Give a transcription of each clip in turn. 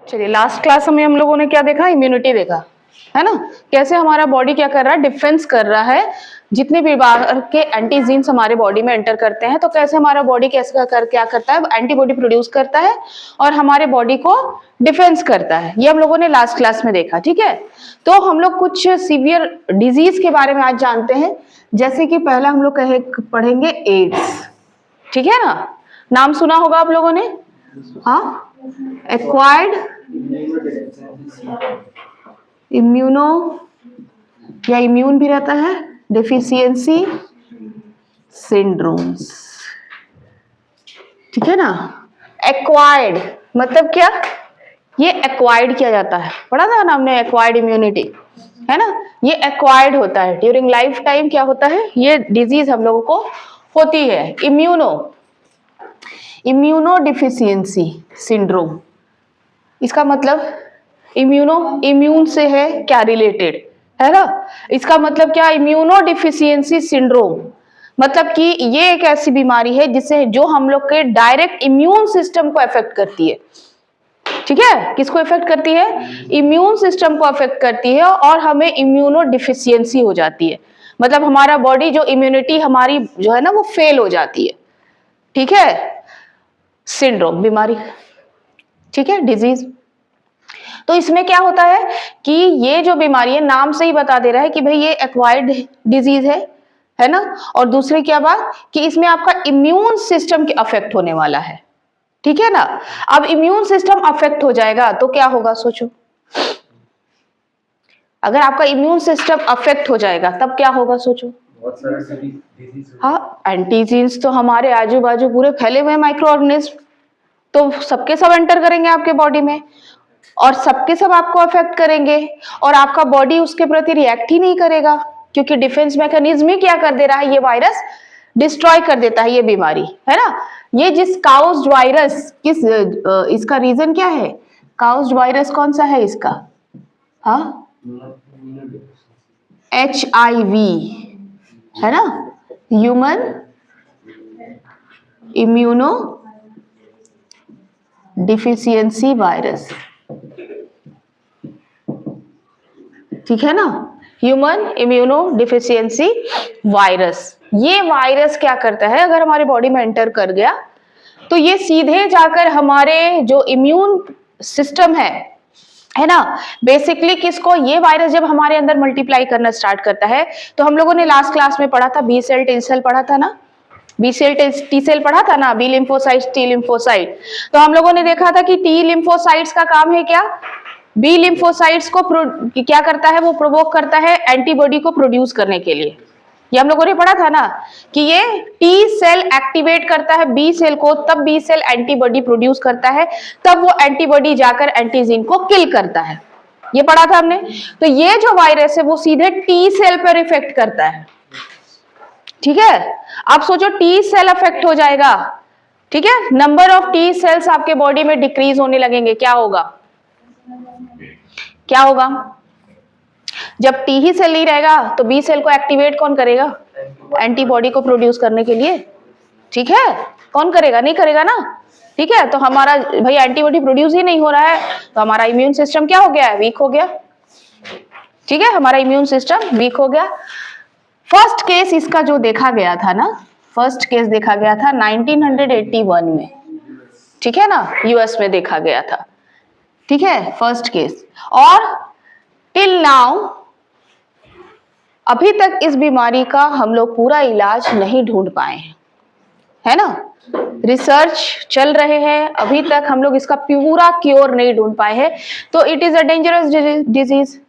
चलिए last class में हम लोगों ने क्या देखा, इम्यूनिटी देखा है ना, कैसे हमारा बॉडी क्या कर रहा है, डिफेंस कर रहा है। जितने भी बाहर के एंटीजीन्स हमारे बॉडी में एंटर करते हैं तो कैसे हमारा बॉडी कैसे क्या करता है, एंटीबॉडी प्रोड्यूस करता है और हमारे बॉडी को डिफेंस करता है। ये हम लोगों ने लास्ट क्लास में देखा। ठीक है, तो हम लोग कुछ सीवियर डिजीज के बारे में आज जानते हैं। जैसे कि पहला हम लोग पढ़ेंगे एड्स। ठीक है ना, नाम सुना होगा आप लोगों ने। हाँ, एक्वायर्ड इम्यूनो या इम्यून भी रहता है डेफिशिएंसी सिंड्रोम्स। ठीक है ना, एक्वायर्ड मतलब क्या, ये एक्वायर्ड किया जाता है, पढ़ा था ना हमने एक्वायर्ड इम्यूनिटी, है ना। ये एक्वायर्ड होता है ड्यूरिंग लाइफ टाइम, क्या होता है, ये डिजीज हम लोगों को होती है। इम्यूनो डिफिशियंसी सिंड्रोम, इसका मतलब इम्यून से है क्या रिलेटेड, है ना। इसका मतलब क्या, इम्यूनो डिफिशियंसी सिंड्रोम मतलब कि ये एक ऐसी बीमारी है जिससे जो हम लोग के डायरेक्ट इम्यून सिस्टम को अफेक्ट करती है। ठीक है, किसको अफेक्ट करती है, इम्यून सिस्टम को अफेक्ट करती है और हमें इम्यूनो डिफिशियंसी हो जाती है। मतलब हमारा बॉडी जो इम्यूनिटी हमारी जो है ना वो फेल हो जाती है। ठीक है, सिंड्रोम बीमारी, ठीक है, डिजीज। तो इसमें क्या होता है कि ये जो बीमारी है नाम से ही बता दे रहा है कि भाई ये एक्वायर्ड डिजीज है ना। और दूसरी क्या बात कि इसमें आपका इम्यून सिस्टम के अफेक्ट होने वाला है। ठीक है ना, अब इम्यून सिस्टम अफेक्ट हो जाएगा तो क्या होगा, सोचो। अगर आपका इम्यून सिस्टम अफेक्ट हो जाएगा तब क्या होगा, सोचो। हाँ, एंटीजीन्स तो हमारे आजू बाजू पूरे फैले हुए माइक्रो ऑर्गेनिज्म, तो सबके सब एंटर करेंगे आपके बॉडी में और सबके सब आपको अफेक्ट करेंगे और आपका बॉडी उसके प्रति रिएक्ट ही नहीं करेगा, क्योंकि डिफेंस मैकेनिज्म ही क्या कर दे रहा है, ये वायरस डिस्ट्रॉय कर देता है ये बीमारी, है ना। ये जिस काउज्ड वायरस किस इसका रीजन क्या है, काउज्ड वायरस कौन सा है इसका, हाँ HIV है ना, ह्यूमन इम्यूनो डिफिशियंसी वायरस। ठीक है ना, ह्यूमन इम्यूनो डिफिशियंसी वायरस। ये वायरस क्या करता है, अगर हमारे बॉडी में एंटर कर गया तो ये सीधे जाकर हमारे जो इम्यून सिस्टम है ना, बेसिकली किसको, ये वायरस जब हमारे अंदर मल्टीप्लाई करना स्टार्ट करता है तो हम लोगों ने लास्ट क्लास में पढ़ा था, बी सेल टी सेल पढ़ा था ना, बी सेल टी सेल पढ़ा था ना, बी लिम्फोसाइट टी लिम्फोसाइट। तो हम लोगों ने देखा था कि टी लिम्फोसाइट्स का काम है क्या, बी लिम्फोसाइट्स को क्या करता है, वो प्रोवोक करता है एंटीबॉडी को प्रोड्यूस करने के लिए। ये हम लोगों ने पढ़ा था ना कि ये टी सेल एक्टिवेट करता है बी सेल को, तब बी सेल एंटीबॉडी प्रोड्यूस करता है, तब वो एंटीबॉडी जाकर एंटीजीन को किल करता है। ये पढ़ा था हमने। तो ये जो वायरस है वो सीधे टी सेल पर इफेक्ट करता है। ठीक है, आप सोचो टी सेल अफेक्ट हो जाएगा, ठीक है, नंबर ऑफ टी सेल्स आपके बॉडी में डिक्रीज होने लगेंगे, क्या होगा, क्या होगा, जब टी ही सेल नहीं रहेगा तो बी सेल को एक्टिवेट कौन करेगा, एंटीबॉडी को प्रोड्यूस करने के लिए। ठीक है, कौन करेगा, नहीं करेगा ना। ठीक है, तो हमारा भाई एंटीबॉडी प्रोड्यूस ही नहीं हो रहा है तो हमारा इम्यून सिस्टम क्या हो गया है, वीक हो गया। ठीक है, हमारा इम्यून सिस्टम वीक हो गया। फर्स्ट केस इसका जो देखा गया था ना, फर्स्ट केस देखा गया था 1981 में। ठीक है ना, यूएस में देखा गया था। ठीक है, फर्स्ट केस। और टिल नाउ अभी तक इस बीमारी का हम लोग पूरा इलाज नहीं ढूंढ पाए हैं, है ना। रिसर्च चल रहे हैं, अभी तक हम लोग इसका पूरा क्योर नहीं ढूंढ पाए हैं। तो it is a dangerous disease,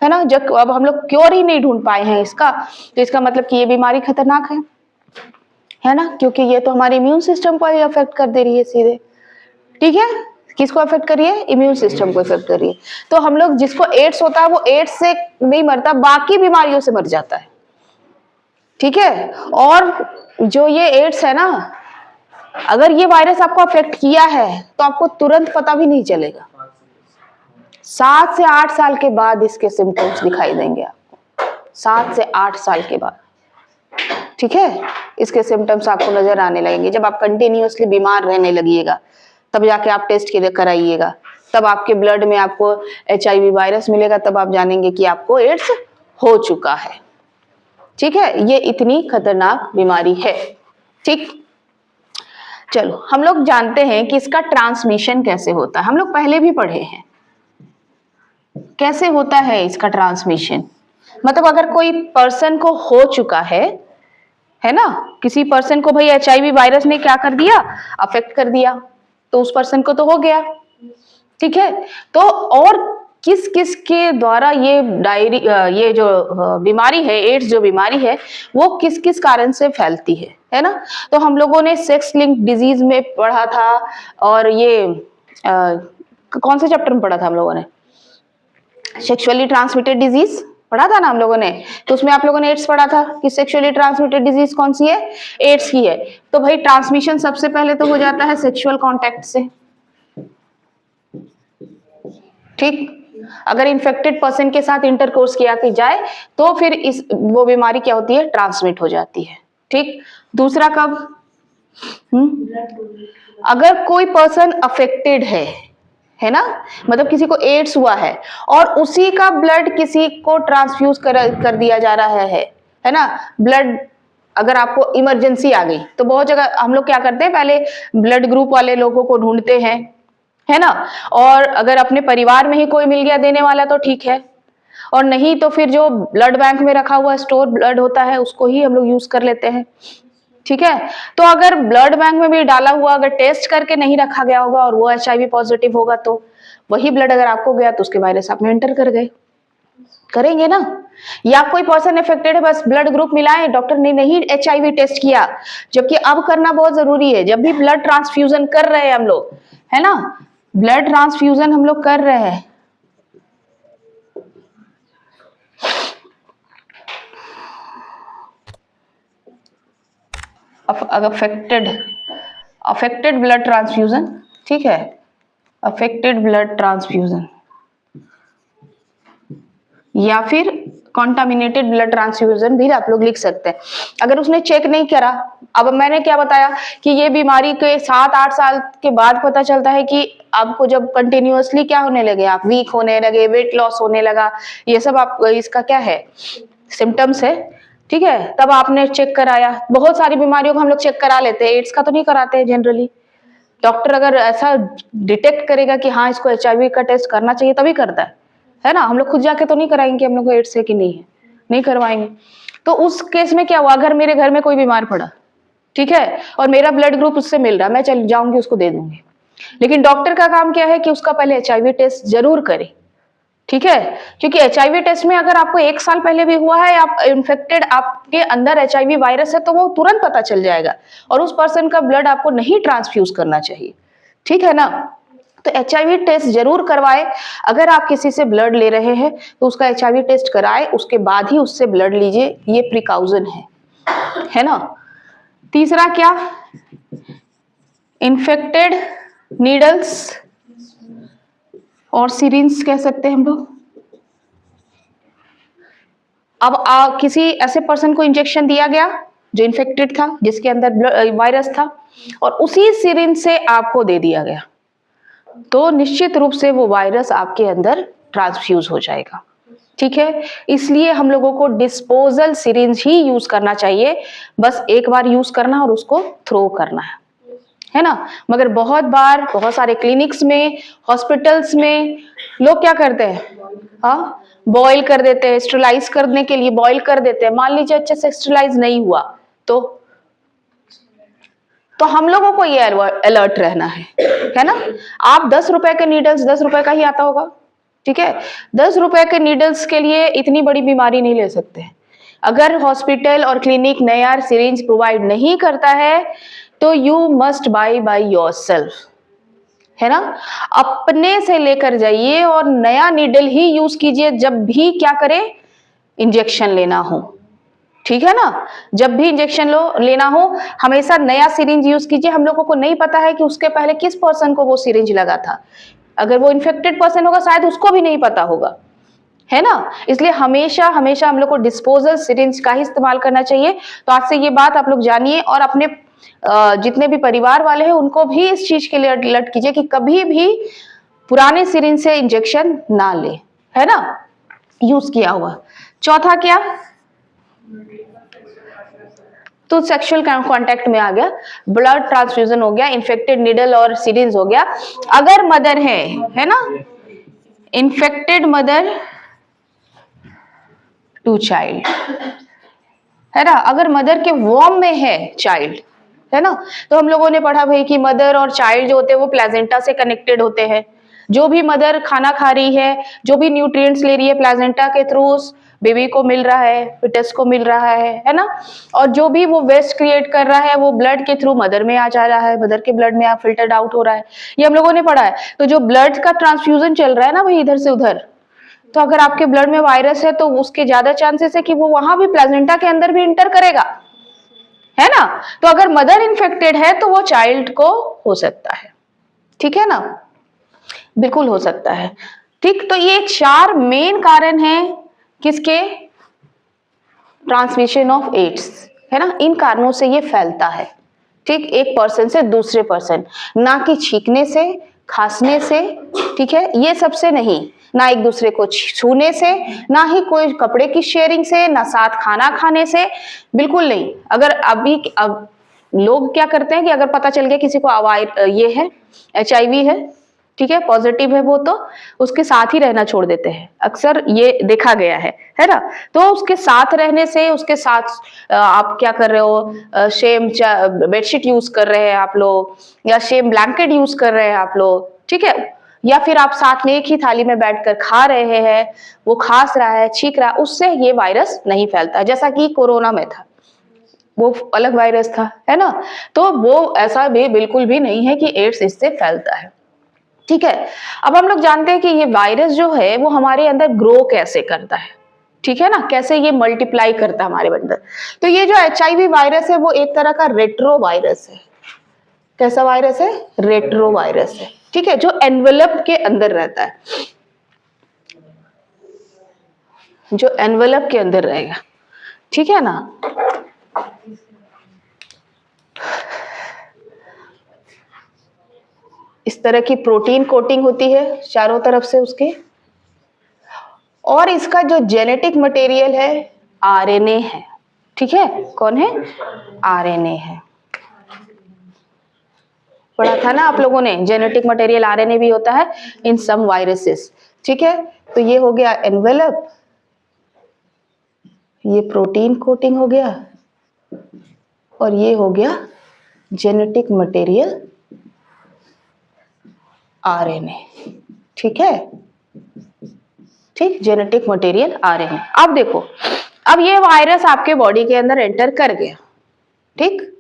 है ना। जब अब हम लोग क्योर ही नहीं ढूंढ पाए हैं इसका, तो इसका मतलब कि ये बीमारी खतरनाक है ना, क्योंकि ये तो हमारे इम्यून सिस्टम को ही अफेक्ट कर दे रही है सीधे। ठीक है, किसको अफेक्ट कर रही है, इम्यून सिस्टम को अफेक्ट कर रही है। तो हम लोग जिसको एड्स होता है वो एड्स से नहीं मरता, बाकी बीमारियों से मर जाता है। ठीक है, और जो ये एड्स है ना, अगर ये वायरस आपको अफेक्ट किया है तो आपको तुरंत पता भी नहीं चलेगा, 7 से 8 साल के बाद इसके सिम्टम्स दिखाई देंगे आपको, 7 से 8 साल के बाद। ठीक है, इसके सिम्टम्स आपको नजर आने लगेंगे जब आप कंटिन्यूअसली बीमार रहने लगिएगा, तब जाके आप टेस्ट के लिए कराइएगा। तब आपके ब्लड में आपको HIV वायरस मिलेगा, तब आप जानेंगे कि आपको एड्स हो चुका है। ठीक है, ये इतनी खतरनाक बीमारी है। ठीक, चलो हम लोग जानते हैं कि इसका ट्रांसमिशन कैसे होता है। हम लोग पहले भी पढ़े हैं कैसे होता है इसका ट्रांसमिशन। मतलब अगर कोई पर्सन को हो चुका है ना, किसी पर्सन को भाई HIV वायरस ने क्या कर दिया, अफेक्ट कर दिया, तो उस पर्सन को तो हो गया। ठीक है, तो और किस किस के द्वारा ये जो बीमारी है, एड्स जो बीमारी है, वो किस किस कारण से फैलती है ना। तो हम लोगों ने सेक्स लिंक डिजीज में पढ़ा था, और ये कौन से चैप्टर में पढ़ा था हम लोगों ने, सेक्सुअली ट्रांसमिटेड डिजीज पढ़ा था ना हम लोगों ने। तो उसमें आप लोगों ने एड्स पढ़ा था कि सेक्सुअली ट्रांसमिटेड डिजीज कौन सी है, एड्स की है। तो भाई ट्रांसमिशन सबसे पहले तो हो जाता है सेक्सुअल कांटेक्ट से। ठीक, अगर इन्फेक्टेड पर्सन के साथ इंटरकोर्स किया कि जाए तो फिर वो बीमारी क्या होती है, ट्रांसमिट हो जाती है। ठीक, दूसरा कब, अगर कोई पर्सन अफेक्टेड है ना, मतलब किसी को एड्स हुआ है और उसी का ब्लड किसी को ट्रांसफ्यूज कर दिया जा रहा है ना। ब्लड अगर आपको इमरजेंसी आ गई तो बहुत जगह हम लोग क्या करते हैं, पहले ब्लड ग्रुप वाले लोगों को ढूंढते हैं, है ना। और अगर अपने परिवार में ही कोई मिल गया देने वाला तो ठीक है, और नहीं तो फिर जो ब्लड बैंक में रखा हुआ स्टोर ब्लड होता है उसको ही हम लोग यूज कर लेते हैं। ठीक है, तो अगर ब्लड बैंक में भी डाला हुआ अगर टेस्ट करके नहीं रखा गया होगा और वो HIV पॉजिटिव होगा, तो वही ब्लड अगर आपको गया तो उसके वायरस आप में एंटर कर गए, करेंगे ना। या कोई पर्सन इफेक्टेड है, बस ब्लड ग्रुप मिलाए, डॉक्टर ने नहीं HIV टेस्ट किया, जबकि अब करना बहुत जरूरी है। जब भी ब्लड ट्रांसफ्यूजन कर रहे हैं हम लोग, है ना, ब्लड ट्रांसफ्यूजन हम लोग कर रहे हैं, अफेक्टेड ब्लड ट्रांसफ्यूजन, ठीक है, अफेक्टेड ब्लड ट्रांसफ्यूजन या फिर कॉन्टामिनेटेड ब्लड ट्रांसफ्यूजन भी आप लोग लिख सकते हैं। अगर उसने चेक नहीं करा, अब मैंने क्या बताया कि ये बीमारी के 7-8 साल के बाद पता चलता है कि आपको जब कंटिन्यूअसली क्या होने लगे, आप वीक होने लगे, वेट लॉस होने लगा, ये सब आप इसका क्या है, सिम्टम्स है। ठीक है, तब आपने चेक कराया। बहुत सारी बीमारियों को हम लोग चेक करा लेते हैं, एड्स का तो नहीं कराते हैं जनरली। डॉक्टर अगर ऐसा डिटेक्ट करेगा कि हाँ इसको HIV का टेस्ट करना चाहिए तभी करता है ना। हम लोग खुद जाके तो नहीं कराएंगे कि हम लोग को एड्स है कि नहीं है, नहीं करवाएंगे। तो उस केस में क्या हुआ, अगर मेरे घर में कोई बीमार पड़ा, ठीक है, और मेरा ब्लड ग्रुप उससे मिल रहा, मैं चल जाऊंगी उसको दे दूंगी, लेकिन डॉक्टर का काम क्या है कि उसका पहले HIV टेस्ट जरूर करे। ठीक है, क्योंकि HIV टेस्ट में अगर आपको 1 साल पहले भी हुआ है, आप इन्फेक्टेड, आपके अंदर HIV वायरस है, तो वो तुरंत पता चल जाएगा और उस पर्सन का ब्लड आपको नहीं ट्रांसफ्यूज करना चाहिए। ठीक है ना, तो HIV टेस्ट जरूर करवाए। अगर आप किसी से ब्लड ले रहे हैं तो उसका HIV टेस्ट कराए, उसके बाद ही उससे ब्लड लीजिए, ये प्रिकॉशन है ना। तीसरा क्या, इन्फेक्टेड नीडल्स और सिरिंज कह सकते हैं हम लोग। अब किसी ऐसे पर्सन को इंजेक्शन दिया गया जो इन्फेक्टेड था, जिसके अंदर वायरस था, और उसी सिरिंज से आपको दे दिया गया, तो निश्चित रूप से वो वायरस आपके अंदर ट्रांसफ्यूज हो जाएगा। ठीक है, इसलिए हम लोगों को डिस्पोजल सिरिंज ही यूज करना चाहिए, बस एक बार यूज करना और उसको थ्रो करना है ना। मगर बहुत बार बहुत सारे क्लिनिक्स में, हॉस्पिटल्स में लोग क्या करते हैं, हाँ, बॉईल कर देते हैं, स्टरलाइज करने के लिए बॉईल कर देते हैं। मान लीजिए अच्छे से स्टरलाइज नहीं हुआ तो हम लोगों को ये अलर्ट रहना है ना। आप 10 रुपए के नीडल्स, 10 रुपए का ही आता होगा, ठीक है, 10 रुपए के नीडल्स के लिए इतनी बड़ी बीमारी नहीं ले सकते। अगर हॉस्पिटल और क्लिनिक नया सिरिंज प्रोवाइड नहीं करता है तो यू मस्ट बाय योरसेल्फ, है ना। अपने से लेकर जाइए और नया नीडल ही यूज कीजिए जब भी क्या करें, इंजेक्शन लेना हो। ठीक है ना, जब भी इंजेक्शन लेना हो हमेशा नया सिरिंज यूज कीजिए। हम लोगों को नहीं पता है कि उसके पहले किस पर्सन को वो सिरिंज लगा था। अगर वो इन्फेक्टेड पर्सन होगा शायद उसको भी नहीं पता होगा, है ना। इसलिए हमेशा हमेशा हम लोग को डिस्पोजल सिरिंज का ही इस्तेमाल करना चाहिए। तो आज से ये बात आप लोग जानिए और अपने जितने भी परिवार वाले हैं उनको भी इस चीज के लिए अलर्ट कीजिए कि कभी भी पुराने सिरिंज से इंजेक्शन ना ले, है ना, यूज किया हुआ। चौथा क्या, तो सेक्सुअल कांटेक्ट में आ गया, ब्लड ट्रांसफ्यूजन हो गया, इन्फेक्टेड निडल और सिरिंज हो गया। अगर मदर है ना, इन्फेक्टेड मदर टू चाइल्ड, है ना, अगर मदर के वॉर्म में है चाइल्ड, है ना, तो हम लोगों ने पढ़ा भाई कि मदर और चाइल्ड जो होते हैं वो प्लेजेंटा से कनेक्टेड होते हैं। जो भी मदर खाना खा रही है, जो भी न्यूट्रिएंट्स ले रही है, प्लेजेंटा के थ्रू उस बेबी को मिल रहा है, फिटस को मिल रहा है ना, और जो भी वो वेस्ट क्रिएट कर रहा है वो ब्लड के थ्रू मदर में आ जा रहा है, मदर के ब्लड में फिल्टर्ड आउट हो रहा है, ये हम लोगों ने पढ़ा है। तो जो ब्लड का ट्रांसफ्यूजन चल रहा है ना भाई इधर से उधर, तो अगर आपके ब्लड में वायरस है तो उसके ज्यादा चांसेस है कि वो वहां भी प्लेजेंटा के अंदर भी इंटर करेगा, है ना। तो अगर मदर इन्फेक्टेड है तो वो चाइल्ड को हो सकता है, ठीक है ना, बिल्कुल हो सकता है, ठीक। तो ये 4 मेन कारण हैं किसके, ट्रांसमिशन ऑफ एड्स, है ना, इन कारणों से ये फैलता है, ठीक, एक पर्सन से दूसरे पर्सन, ना कि छींकने से, खांसने से, ठीक है, ये सबसे नहीं, ना एक दूसरे को छूने से, ना ही कोई कपड़े की शेयरिंग से, ना साथ खाना खाने से, बिल्कुल नहीं। अगर अब लोग क्या करते हैं कि अगर पता चल गया किसी को ये है, HIV है, ठीक है, पॉजिटिव है वो, तो उसके साथ ही रहना छोड़ देते हैं, अक्सर ये देखा गया है ना। तो उसके साथ रहने से, उसके साथ आप क्या कर रहे हो, सेम बेडशीट यूज कर रहे हैं आप लोग, या सेम ब्लैंकेट यूज कर रहे हैं आप लोग, ठीक है, या फिर आप साथ में एक ही थाली में बैठकर खा रहे हैं, वो खांस रहा है, छींक रहा है, उससे ये वायरस नहीं फैलता, जैसा कि कोरोना में था, वो अलग वायरस था, है ना। तो वो ऐसा भी बिल्कुल भी नहीं है कि एड्स इससे फैलता है, ठीक है। अब हम लोग जानते हैं कि ये वायरस जो है वो हमारे अंदर ग्रो कैसे करता है, ठीक है ना, कैसे ये मल्टीप्लाई करता है हमारे अंदर। तो ये जो HIV वायरस है वो एक तरह का रेट्रो वायरस है। कैसा वायरस है, रेट्रो वायरस है, ठीक है, जो एनवेलप के अंदर रहता है, जो एनवेलप के अंदर रहेगा, ठीक है ना। इस तरह की प्रोटीन कोटिंग होती है चारों तरफ से उसके, और इसका जो जेनेटिक मटेरियल है RNA है, ठीक है, कौन है, RNA है। पढ़ा था ना आप लोगों ने, जेनेटिक मटेरियल RNA भी होता है इन सम वायरसेस, ठीक है। तो ये हो गया एनवेलप, ये प्रोटीन कोटिंग हो गया, और ये हो गया जेनेटिक मटेरियल RNA, ठीक है, ठीक, जेनेटिक मटेरियल RNA। अब देखो, अब ये वायरस आपके बॉडी के अंदर एंटर कर गया, ठीक,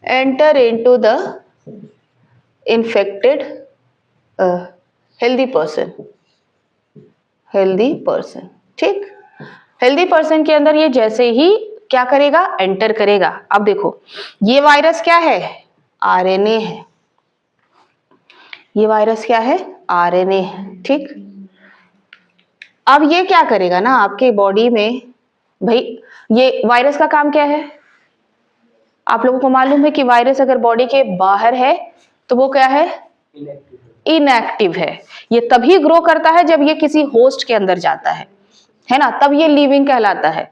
enter into the infected healthy person, healthy person, ठीक, हेल्दी पर्सन के अंदर ये जैसे ही क्या करेगा, एंटर करेगा। अब देखो ये वायरस क्या है, RNA है, ये वायरस क्या है, RNA है, ठीक। अब ये क्या करेगा ना आपके बॉडी में, भाई ये वायरस का काम क्या है, आप लोगों को मालूम है कि वायरस अगर बॉडी के बाहर है तो वो क्या है, इनएक्टिव है। ये तभी ग्रो करता है जब ये किसी होस्ट के अंदर जाता है ना, तब ये लिविंग कहलाता है,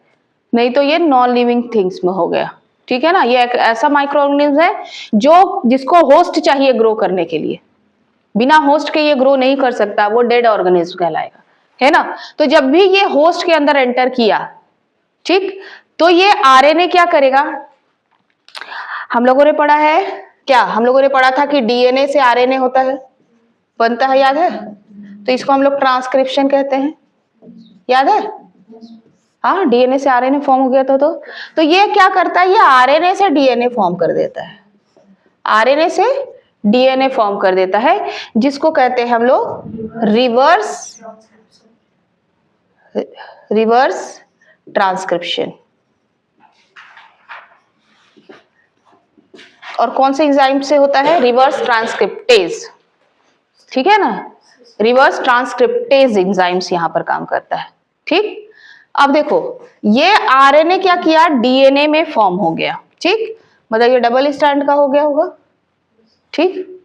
नहीं तो ये नॉन लिविंग थिंग्स में हो गया, ठीक है ना। ये एक ऐसा माइक्रो ऑर्गेनिज्म है जो जिसको होस्ट चाहिए ग्रो करने के लिए, बिना होस्ट के ये ग्रो नहीं कर सकता, वो डेड ऑर्गेनिज्म कहलाएगा, है ना। तो जब भी ये होस्ट के अंदर एंटर किया, ठीक, तो ये RNA क्या करेगा, हम लोगों ने पढ़ा है क्या, हम लोगों ने पढ़ा था कि DNA से RNA होता है, बनता है, याद है, तो इसको हम लोग ट्रांसक्रिप्शन कहते हैं, याद है, हाँ, DNA से RNA फॉर्म हो गया तो ये क्या करता है, ये RNA से DNA फॉर्म कर देता है, RNA से DNA फॉर्म कर देता है, जिसको कहते हैं हम लोग रिवर्स ट्रांसक्रिप्शन। और कौन से एंजाइम से होता है, रिवर्स ट्रांसक्रिप्टेज, ठीक है ना, रिवर्स ट्रांसक्रिप्टेज एंजाइम्स यहां पर काम करता है, ठीक। अब देखो ये RNA क्या किया, DNA में फॉर्म हो गया, ठीक, मतलब ये डबल स्ट्रैंड का हो गया होगा, ठीक,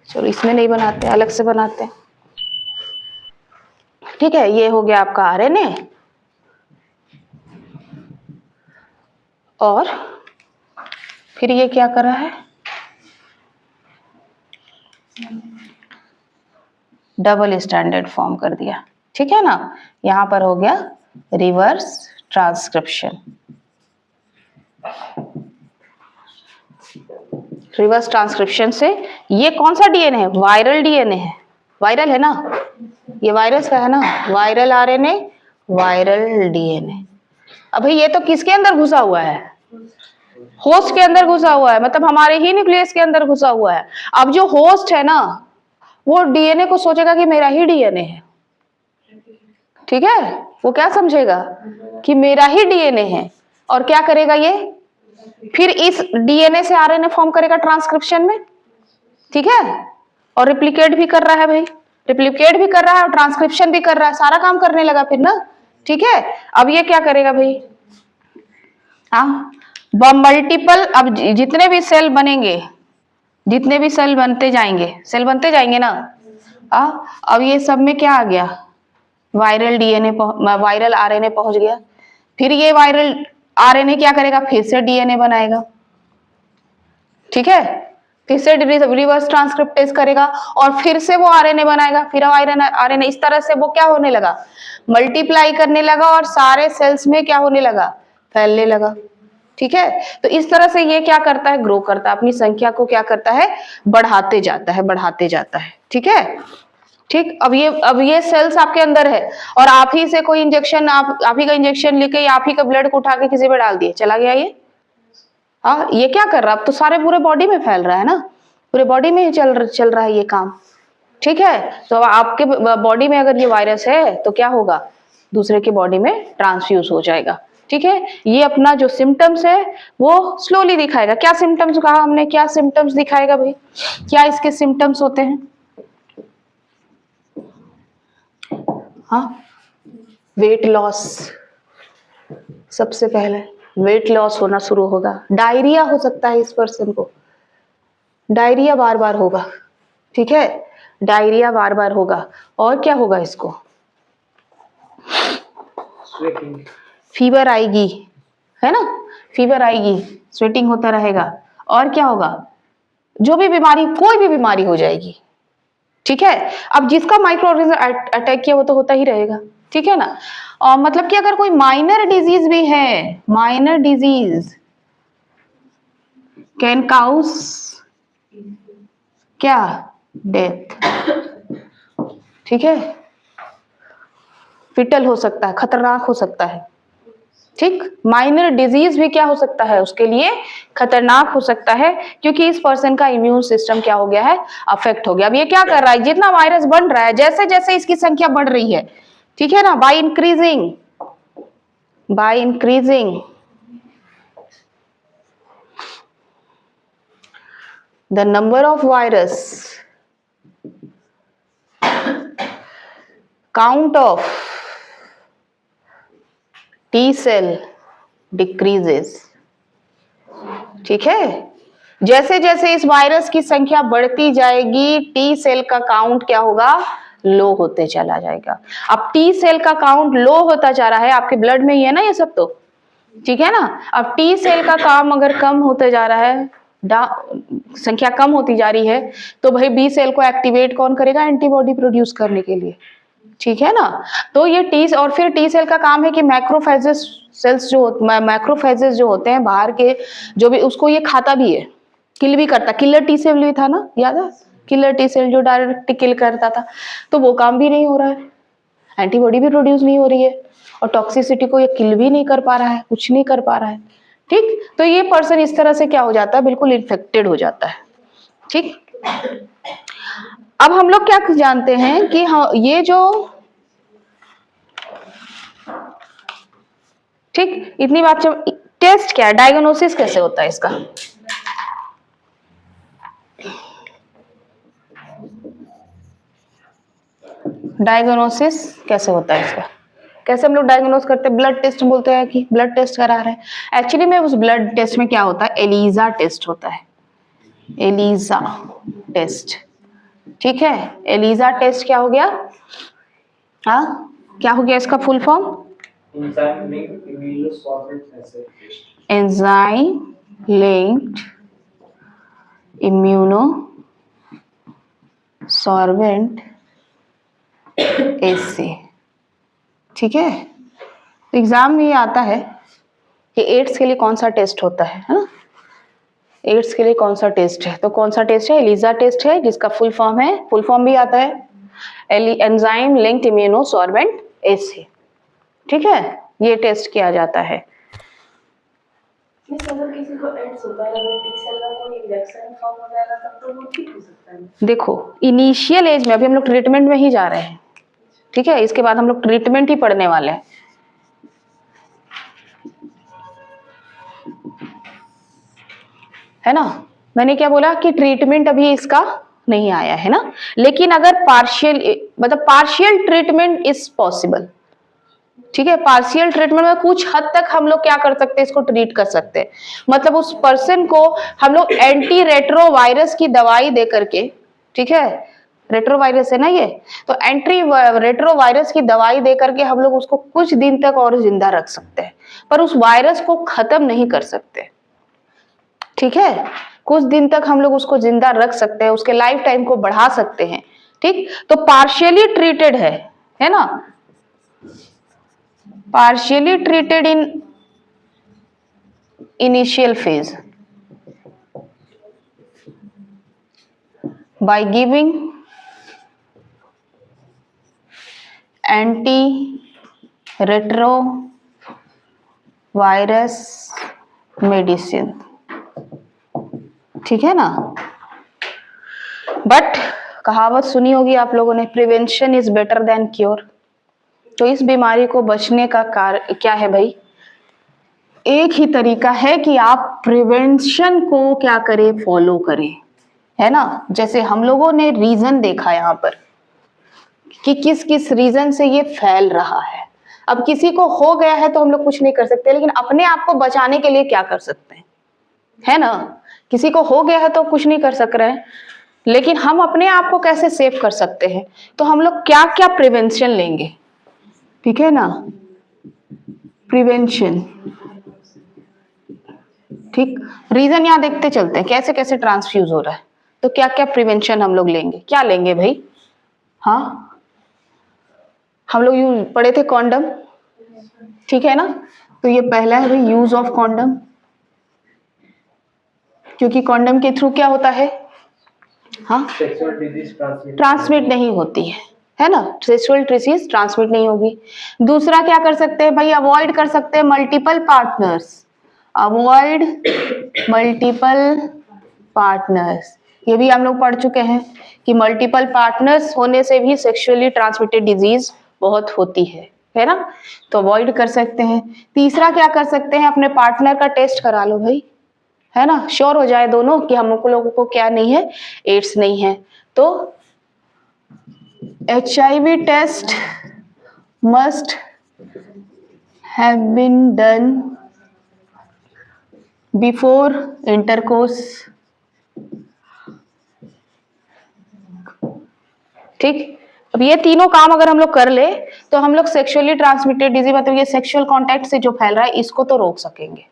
चलो इसमें नहीं बनाते, अलग से बनाते हैं। ठीक है, ये हो गया आपका आरएनए। और फिर ये क्या कर रहा है, डबल स्टैंडर्ड फॉर्म कर दिया। ठीक है ना, यहां पर हो गया रिवर्स ट्रांसक्रिप्शन। रिवर्स ट्रांसक्रिप्शन से ये कौन सा डीएनए है, वायरल डीएनए है, वायरल है ना, ये वायरस का है ना, वायरल आरएनए, वायरल डीएनए। अब भाई ये तो किसके अंदर घुसा हुआ है, होस्ट के अंदर घुसा हुआ है, मतलब हमारे ही न्यूक्लियस के अंदर घुसा हुआ है। अब जो होस्ट है ना, वो डीएनए को सोचेगा कि मेरा ही डीएनए है। ठीक है, वो क्या समझेगा कि मेरा ही डीएनए है, और क्या करेगा ये, फिर इस डीएनए से आरएनए फॉर्म करेगा ट्रांसक्रिप्शन में। ठीक है, और रिप्लिकेट भी कर रहा है भाई, रिप्लिकेट भी कर रहा है और ट्रांसक्रिप्शन भी कर रहा है, सारा काम करने लगा फिर ना। ठीक है, अब ये क्या करेगा भाई, हाँ, मल्टीपल, अब जितने भी सेल बनेंगे, जितने भी सेल बनते जाएंगे ना, अब ये सब में क्या आ गया, वायरल डीएनए, वायरल आरएनए पहुंच गया। फिर ये वायरल आरएनए क्या करेगा, फिर से डीएनए बनाएगा। ठीक है, फिर से रिवर्स ट्रांसक्रिप्टेज करेगा और फिर से वो आरएनए बनाएगा, फिर आरएनए, इस तरह से वो क्या होने लगा, मल्टीप्लाई करने लगा और सारे सेल्स में क्या होने लगा, फैलने लगा। ठीक है, तो इस तरह से ये क्या करता है, ग्रो करता है, अपनी संख्या को क्या करता है, बढ़ाते जाता है, बढ़ाते जाता है। ठीक है, ठीक, अब ये सेल्स आपके अंदर है और आप ही से कोई इंजेक्शन, आप ही का इंजेक्शन लेके, आप ही का ब्लड को उठा के किसी पे डाल दिए, चला गया ये। हाँ, ये क्या कर रहा है, अब तो सारे पूरे बॉडी में फैल रहा है ना, पूरे बॉडी में ही चल रहा है ये काम। ठीक है, तो आपके बॉडी में अगर ये वायरस है तो क्या होगा, दूसरे के बॉडी में ट्रांसफ्यूज हो जाएगा। ठीक है, ये अपना जो सिम्टम्स है वो स्लोली दिखाएगा। क्या सिम्टम्स कहा हमने, क्या सिम्टम्स दिखाएगा भाई, क्या इसके सिम्टम्स होते हैं, हाँ, वेट लॉस, सबसे पहले वेट लॉस होना शुरू होगा। डायरिया हो सकता है इस पर्सन को, डायरिया बार बार होगा। ठीक है, डायरिया बार बार होगा। और क्या होगा इसको, फीवर आएगी, है ना, फीवर आएगी, स्वेटिंग होता रहेगा। और क्या होगा, जो भी बीमारी, कोई भी बीमारी हो जाएगी। ठीक है, अब जिसका माइक्रो ऑर्गेनिज्म अटैक किया वो तो होता ही रहेगा। ठीक है ना, मतलब कि अगर कोई माइनर डिजीज भी है, माइनर डिजीज कैन काउज क्या, डेथ। ठीक है, फिटल हो सकता है, खतरनाक हो सकता है। ठीक, माइनर डिजीज भी क्या हो सकता है, उसके लिए खतरनाक हो सकता है, क्योंकि इस पर्सन का इम्यून सिस्टम क्या हो गया है, अफेक्ट हो गया। अब ये क्या कर रहा है, जितना वायरस बढ़ रहा है, जैसे जैसे इसकी संख्या बढ़ रही है, ठीक है ना, by increasing the number of virus, count of T cell decreases। ठीक है, जैसे जैसे इस वायरस की संख्या बढ़ती जाएगी, टी सेल का काउंट क्या होगा, लो होते चला जाएगा। अब टी सेल का काउंट लो होता जा रहा है, आपके ब्लड में ही है ना ये सब तो, ठीक है ना। अब टी सेल का काम अगर कम होते जा रहा है, संख्या कम होती जा रही है, तो भाई बी सेल को एक्टिवेट कौन करेगा, एंटीबॉडी प्रोड्यूस करने के लिए। ठीक है ना, तो ये टी, और फिर टी सेल का काम है कि मैक्रोफेजेस सेल्स मैक्रोफेजेस जो होते हैं बाहर के, जो भी, उसको ये खाता भी है, किल भी करता। किलर टी सेल भी था ना, याद है, किलर टी सेल जो डायरेक्ट किल करता था, तो वो काम भी नहीं हो रहा है, एंटीबॉडी भी प्रोड्यूस नहीं हो रही है, और टॉक्सिसिटी को ये किल भी नहीं कर पा रहा है, कुछ नहीं कर पा रहा है। ठीक, तो ये पर्सन इस तरह से क्या हो जाता है, बिल्कुल इन्फेक्टेड हो जाता है। ठीक, अब हम लोग क्या जानते हैं कि हाँ, ये जो, ठीक, इतनी बात, जब टेस्ट क्या है, डायग्नोसिस कैसे होता है इसका, डायग्नोसिस कैसे होता है इसका, कैसे हम लोग डायग्नोस करते हैं, ब्लड टेस्ट बोलते हैं कि ब्लड टेस्ट करा रहे हैं। एक्चुअली में उस ब्लड टेस्ट में क्या होता है, एलिजा टेस्ट होता है। ELISA test. ठीक है, एलिजा टेस्ट क्या हो गया? हाँ, क्या हो गया इसका full form? Enzyme linked immuno sorbent assay. ठीक है, एग्जाम में ये आता है कि एड्स के लिए कौन सा टेस्ट होता है ना? एड्स के लिए कौन सा टेस्ट है? तो कौन सा टेस्ट है? एलिजा टेस्ट है, जिसका फुल फॉर्म है, फुल फॉर्म भी आता है enzyme linked immuno sorbent assay. ठीक है, ये टेस्ट किया जाता है। अगर किसी को एड्स होता है, अगर टी सेल का कोई रिएक्शन फॉर्म हो जाएगा तब तो वो ठीक हो सकता है। देखो, इनिशियल एज में अभी हम लोग ट्रीटमेंट में ही जा रहे हैं। ठीक है, इसके बाद हम लोग ट्रीटमेंट ही पढ़ने वाले हैं। है ना, मैंने क्या बोला कि ट्रीटमेंट अभी इसका नहीं आया है ना, लेकिन अगर पार्शियल ट्रीटमेंट इज पॉसिबल। ठीक है, पार्शियल ट्रीटमेंट में कुछ हद तक हम लोग क्या कर सकते हैं, इसको ट्रीट कर सकते हैं। मतलब उस पर्सन को हम लोग एंटी रेट्रोवायरस की दवाई दे करके, ठीक है, रेट्रोवायरस है ना ये, तो एंटी रेट्रोवायरस की दवाई दे करके हम लोग उसको कुछ दिन तक और जिंदा रख सकते हैं, पर उस वायरस को खत्म नहीं कर सकते। ठीक है, कुछ दिन तक हम लोग उसको जिंदा रख सकते हैं, उसके लाइफ टाइम को बढ़ा सकते हैं। ठीक, तो पार्शियली ट्रीटेड है ना, partially treated in initial phase by giving antiretrovirus medicine। ठीक है ना, बट कहावत सुनी होगी आप लोगों ने, prevention is better than cure. तो इस बीमारी को बचने का कार्य क्या है भाई? एक ही तरीका है कि आप प्रिवेंशन को क्या करें, फॉलो करें। है ना, जैसे हम लोगों ने रीजन देखा यहाँ पर कि किस किस रीजन से ये फैल रहा है। अब किसी को हो गया है तो हम लोग कुछ नहीं कर सकते, लेकिन अपने आप को बचाने के लिए क्या कर सकते हैं? है ना, किसी को हो गया है तो कुछ नहीं कर सक रहे हैं, लेकिन हम अपने आप को कैसे सेव कर सकते हैं? तो हम लोग क्या क्या प्रिवेंशन लेंगे? ठीक है ना, प्रिवेंशन। ठीक, रीजन यहाँ देखते चलते हैं कैसे कैसे ट्रांसफ्यूज हो रहा है, तो क्या क्या प्रिवेंशन हम लोग लेंगे, क्या लेंगे भाई? हाँ, हम लोग पढ़े थे कॉन्डम। ठीक है ना, तो ये पहला है भाई, यूज ऑफ कॉन्डम, क्योंकि कॉन्डम के थ्रू क्या होता है? हाँ, ट्रांसमिट नहीं होती है ना, सेक्सुअल डिजीज ट्रांसमिट नहीं होगी। दूसरा क्या कर सकते हैं भाई? अवॉइड कर सकते हैं multiple partners, avoid multiple partners. ये भी हम लोग पढ़ चुके हैं कि मल्टीपल पार्टनर्स होने से भी सेक्सुअली ट्रांसमिटेड डिजीज बहुत होती है ना, तो अवॉइड कर सकते हैं। तीसरा क्या कर सकते हैं? अपने पार्टनर का टेस्ट करा लो भाई, है ना, श्योर हो जाए दोनों कि हम लोगों को क्या नहीं है, एड्स नहीं है। तो HIV test must have been done before intercourse. ठीक, अब ये तीनों काम अगर हम लोग कर ले तो हम लोग सेक्सुअली ट्रांसमिटेड डिजीज, मतलब ये सेक्सुअल कांटेक्ट से जो फैल रहा है, इसको तो रोक सकेंगे।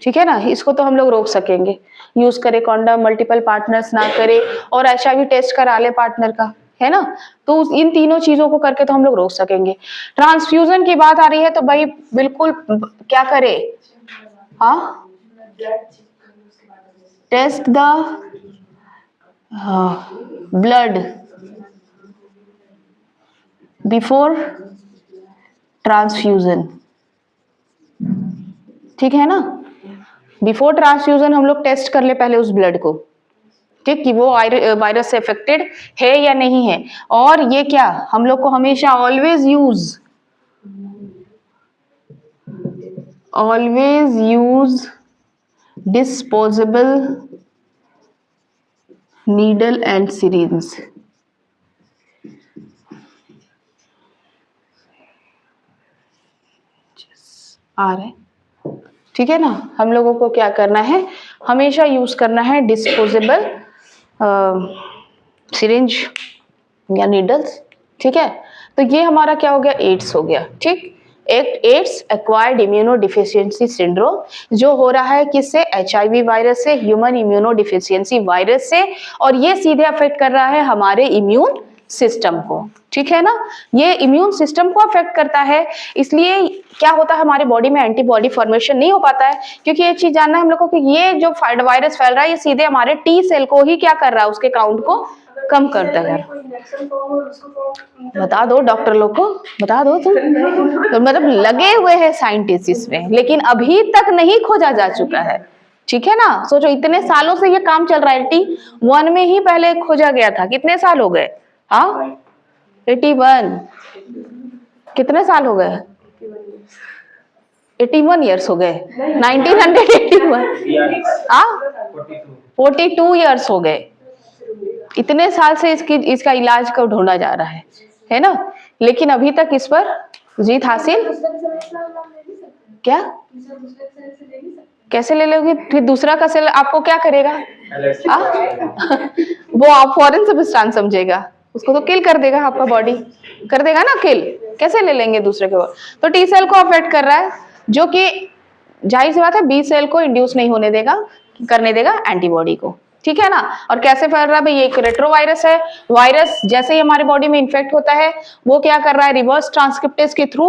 ठीक है ना, इसको तो हम लोग रोक सकेंगे। यूज करें कॉन्डम, मल्टीपल पार्टनर्स ना करें, और HIV टेस्ट करा ले पार्टनर का, है ना, तो इन तीनों चीजों को करके तो हम लोग रोक सकेंगे। ट्रांसफ्यूजन की बात आ रही है तो भाई बिल्कुल क्या करे? हाँ, test the blood before transfusion. ठीक है ना, बिफोर ट्रांसफ्यूजन हम लोग टेस्ट कर ले पहले उस ब्लड को, ठीक, कि वो वायरस से अफेक्टेड है या नहीं है। और ये क्या, हम लोग को हमेशा always use disposable needle and syringe. आ रहे, ठीक है ना, हम लोगों को क्या करना है, हमेशा यूज करना है डिस्पोजेबल सिरिंज या नीडल्स, ठीक है। तो ये हमारा क्या हो गया, एड्स हो गया, ठीक। Ads acquired immuno deficiency syndrome जो हो रहा है किससे, HIV वायरस से, ह्यूमन इम्यूनो डिफिशियंसी वायरस से, और ये सीधे अफेक्ट कर रहा है हमारे इम्यून सिस्टम को, ठीक है ना। ये इम्यून सिस्टम को अफेक्ट करता है, इसलिए क्या होता है हमारे बॉडी में एंटीबॉडी फॉर्मेशन नहीं हो पाता है, क्योंकि ये चीज जानना है हम लोग को कि ये जो वायरस फैल रहा है ये सीधे हमारे टी सेल को ही क्या कर रहा है, उसके काउंट को कम करता है। बता दो डॉक्टर लोग को, बता दो तुम तो मतलब लगे हुए हैं साइंटिस्ट इसमें, लेकिन अभी तक नहीं खोजा जा चुका है, ठीक है ना। सोचो इतने सालों से ये काम चल रहा है, 81 में ही पहले खोजा गया था, कितने साल हो गए, हाँ 81, कितने साल हो गए, 81 ईयर्स हो गए, 1981, हाँ 42 ईयर्स हो गए। इतने साल से इसका इलाज को ढूंढा जा रहा है ना, लेकिन अभी तक इस पर जीत हासिल क्या, कैसे ले लोगे, फिर दूसरा का सेल आपको क्या करेगा, वो आप फॉरेन सब्सटेंस समझेगा, उसको तो किल कर देगा, आपका बॉडी कर देगा ना किल, कैसे ले लेंगे दूसरे के। तो टी सेल को अफेक्ट कर रहा है, जो कि जाहिर सी बात है बी सेल को इंड्यूस नहीं होने देगा, करने देगा एंटीबॉडी को, ठीक है ना। और कैसे फैल रहा है भाई, ये एक रेट्रोवायरस है। वायरस जैसे ही हमारे बॉडी में इन्फेक्ट होता है वो क्या कर रहा है, रिवर्स ट्रांसक्रिप्टेज के थ्रू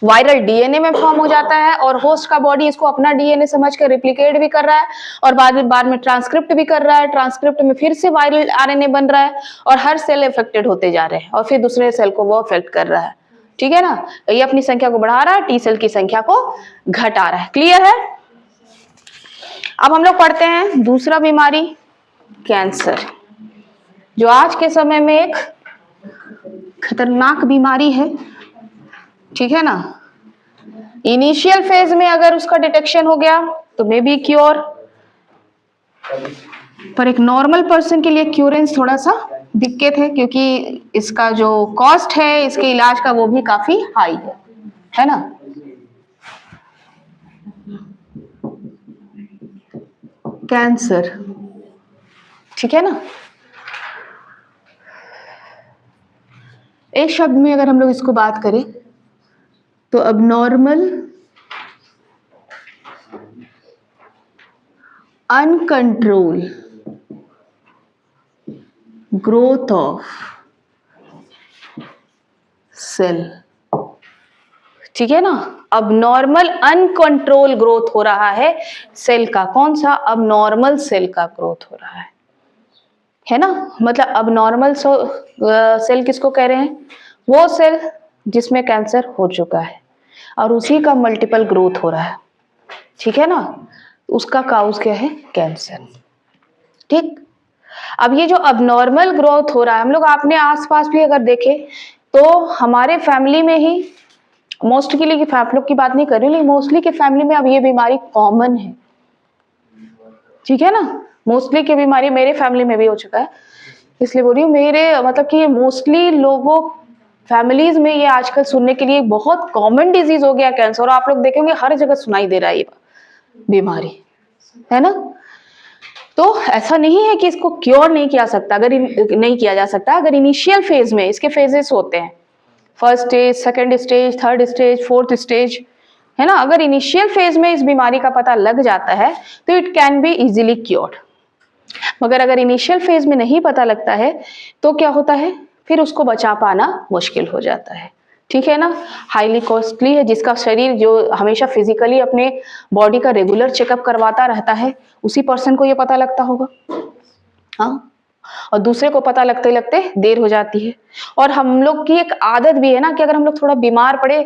वायरल डीएनए में फॉर्म हो जाता है, और होस्ट का बॉडी इसको अपना डीएनए समझकर रिप्लिकेट भी कर रहा है, और बाद में ट्रांसक्रिप्ट भी कर रहा है, ट्रांसक्रिप्ट में फिर से वायरल आरएनए बन रहा है, और हर सेल इफेक्टेड होते जा रहे हैं, और फिर दूसरे सेल को वो अफेक्ट कर रहा है, ठीक है ना। ये अपनी संख्या को बढ़ा रहा है, टी सेल की संख्या को घटा रहा है, क्लियर है। अब हम लोग पढ़ते हैं दूसरा बीमारी, कैंसर, जो आज के समय में एक खतरनाक बीमारी है, ठीक है ना। इनिशियल फेज में अगर उसका डिटेक्शन हो गया तो मे बी क्योर, पर एक नॉर्मल पर्सन के लिए क्यूरेंस थोड़ा सा दिक्कत है, क्योंकि इसका जो कॉस्ट है इसके इलाज का वो भी काफी हाई है ना। कैंसर, ठीक है ना। एक शब्द में अगर हम लोग इसको बात करें तो abnormal uncontrol growth of cell, ठीक है ना। अबनॉर्मल अनकंट्रोल ग्रोथ हो रहा है सेल का, कौन सा, अबनॉर्मल सेल का ग्रोथ हो रहा है ना। मतलब अबनॉर्मल सेल किसको कह रहे हैं, वो सेल जिसमें कैंसर हो चुका है और उसी का मल्टीपल ग्रोथ हो रहा है, ठीक है ना, उसका काउज क्या है, कैंसर, ठीक। अब ये जो अबनॉर्मल ग्रोथ हो रहा है, हम लोग अपने आसपास भी अगर देखें तो हमारे फैमिली में ही मोस्टली की आप लोग की बात नहीं कर रही, लेकिन मोस्टली के फैमिली में अब ये बीमारी कॉमन है, ठीक है ना। मोस्टली की बीमारी मेरे फैमिली में भी हो चुका है, इसलिए बोल रही हूँ मेरे मतलब कि मोस्टली लोगों फैमिलीज में ये आजकल सुनने के लिए बहुत कॉमन डिजीज हो गया कैंसर, और आप लोग देखेंगे हर जगह सुनाई दे रहा है ये बीमारी, है ना। तो ऐसा नहीं है कि इसको क्योर नहीं किया सकता, अगर नहीं किया जा सकता, अगर इनिशियल फेज में इसके फेजेस होते हैं, first stage, second stage, third stage, fourth stage, है ना। अगर इनिशियल फेज में इस बीमारी का पता लग जाता है तो it can be easily cured, मगर अगर इनिशियल फेज में नहीं पता लगता है तो क्या होता है, फिर उसको बचा पाना मुश्किल हो जाता है, ठीक है ना। हाईली कॉस्टली है, जिसका शरीर जो हमेशा फिजिकली अपने बॉडी का रेगुलर चेकअप करवाता रहता है उसी पर्सन को ये पता लगता होगा, हाँ, और दूसरे को पता लगते लगते देर हो जाती है। और हम लोग की एक आदत भी है ना कि अगर हम लोग थोड़ा बीमार पड़े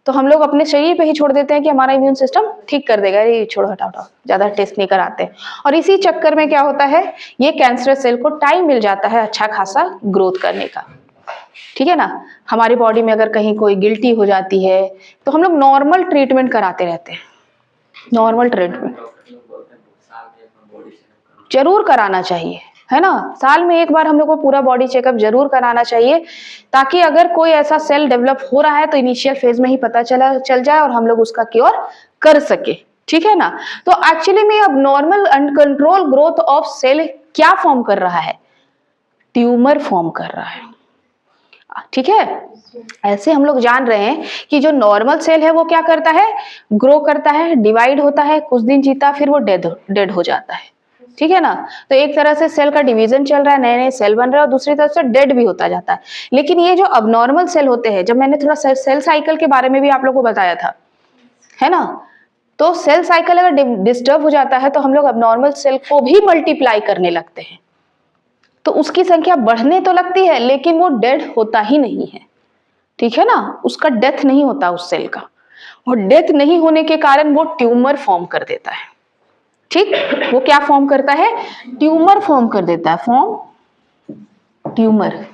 तो हम लोग अपने शरीर पे ही छोड़ देते हैं कि हमारा इम्यून सिस्टम ठीक कर देगा, अरे छोड़ो हटाओ हटाओ, ज्यादा टेस्ट नहीं कराते। और इसी चक्कर में क्या होता है, ये कैंसर सेल को टाइम मिल जाता है अच्छा खासा ग्रोथ करने का, ठीक है ना। हमारी बॉडी में अगर कहीं कोई गिल्टी हो जाती है तो हम लोग नॉर्मल ट्रीटमेंट कराते रहते हैं, नॉर्मल ट्रीटमेंट जरूर कराना चाहिए, है ना। साल में एक बार हम लोग को पूरा बॉडी चेकअप जरूर कराना चाहिए, ताकि अगर कोई ऐसा सेल डेवलप हो रहा है तो इनिशियल फेज में ही पता चल जाए और हम लोग उसका क्योर कर सके, ठीक है ना। तो एक्चुअली में अब normal uncontrol growth of cell क्या फॉर्म कर रहा है, ट्यूमर फॉर्म कर रहा है, ठीक है। ऐसे हम लोग जान रहे हैं कि जो नॉर्मल सेल है वो क्या करता है, ग्रो करता है, डिवाइड होता है, कुछ दिन जीता, फिर वो डेड हो जाता है, ठीक है ना। तो एक तरह से सेल का डिवीजन चल रहा है, नए नए सेल बन रहे हैं और दूसरी तरफ से डेड भी होता जाता है। लेकिन ये जो अबनॉर्मल सेल होते हैं, जब मैंने थोड़ा सेल साइकिल के बारे में भी आप लोगों को बताया था, है ना, तो सेल साइकिल अगर डिस्टर्ब हो जाता है तो हम लोग अबनॉर्मल सेल को भी मल्टीप्लाई करने लगते हैं, तो उसकी संख्या बढ़ने तो लगती है लेकिन वो डेड होता ही नहीं है, ठीक है ना, उसका डेथ नहीं होता उस सेल का, और डेथ नहीं होने के कारण वो ट्यूमर फॉर्म कर देता है, ठीक। वो क्या फॉर्म करता है, ट्यूमर फॉर्म कर देता है, फॉर्म ट्यूमर।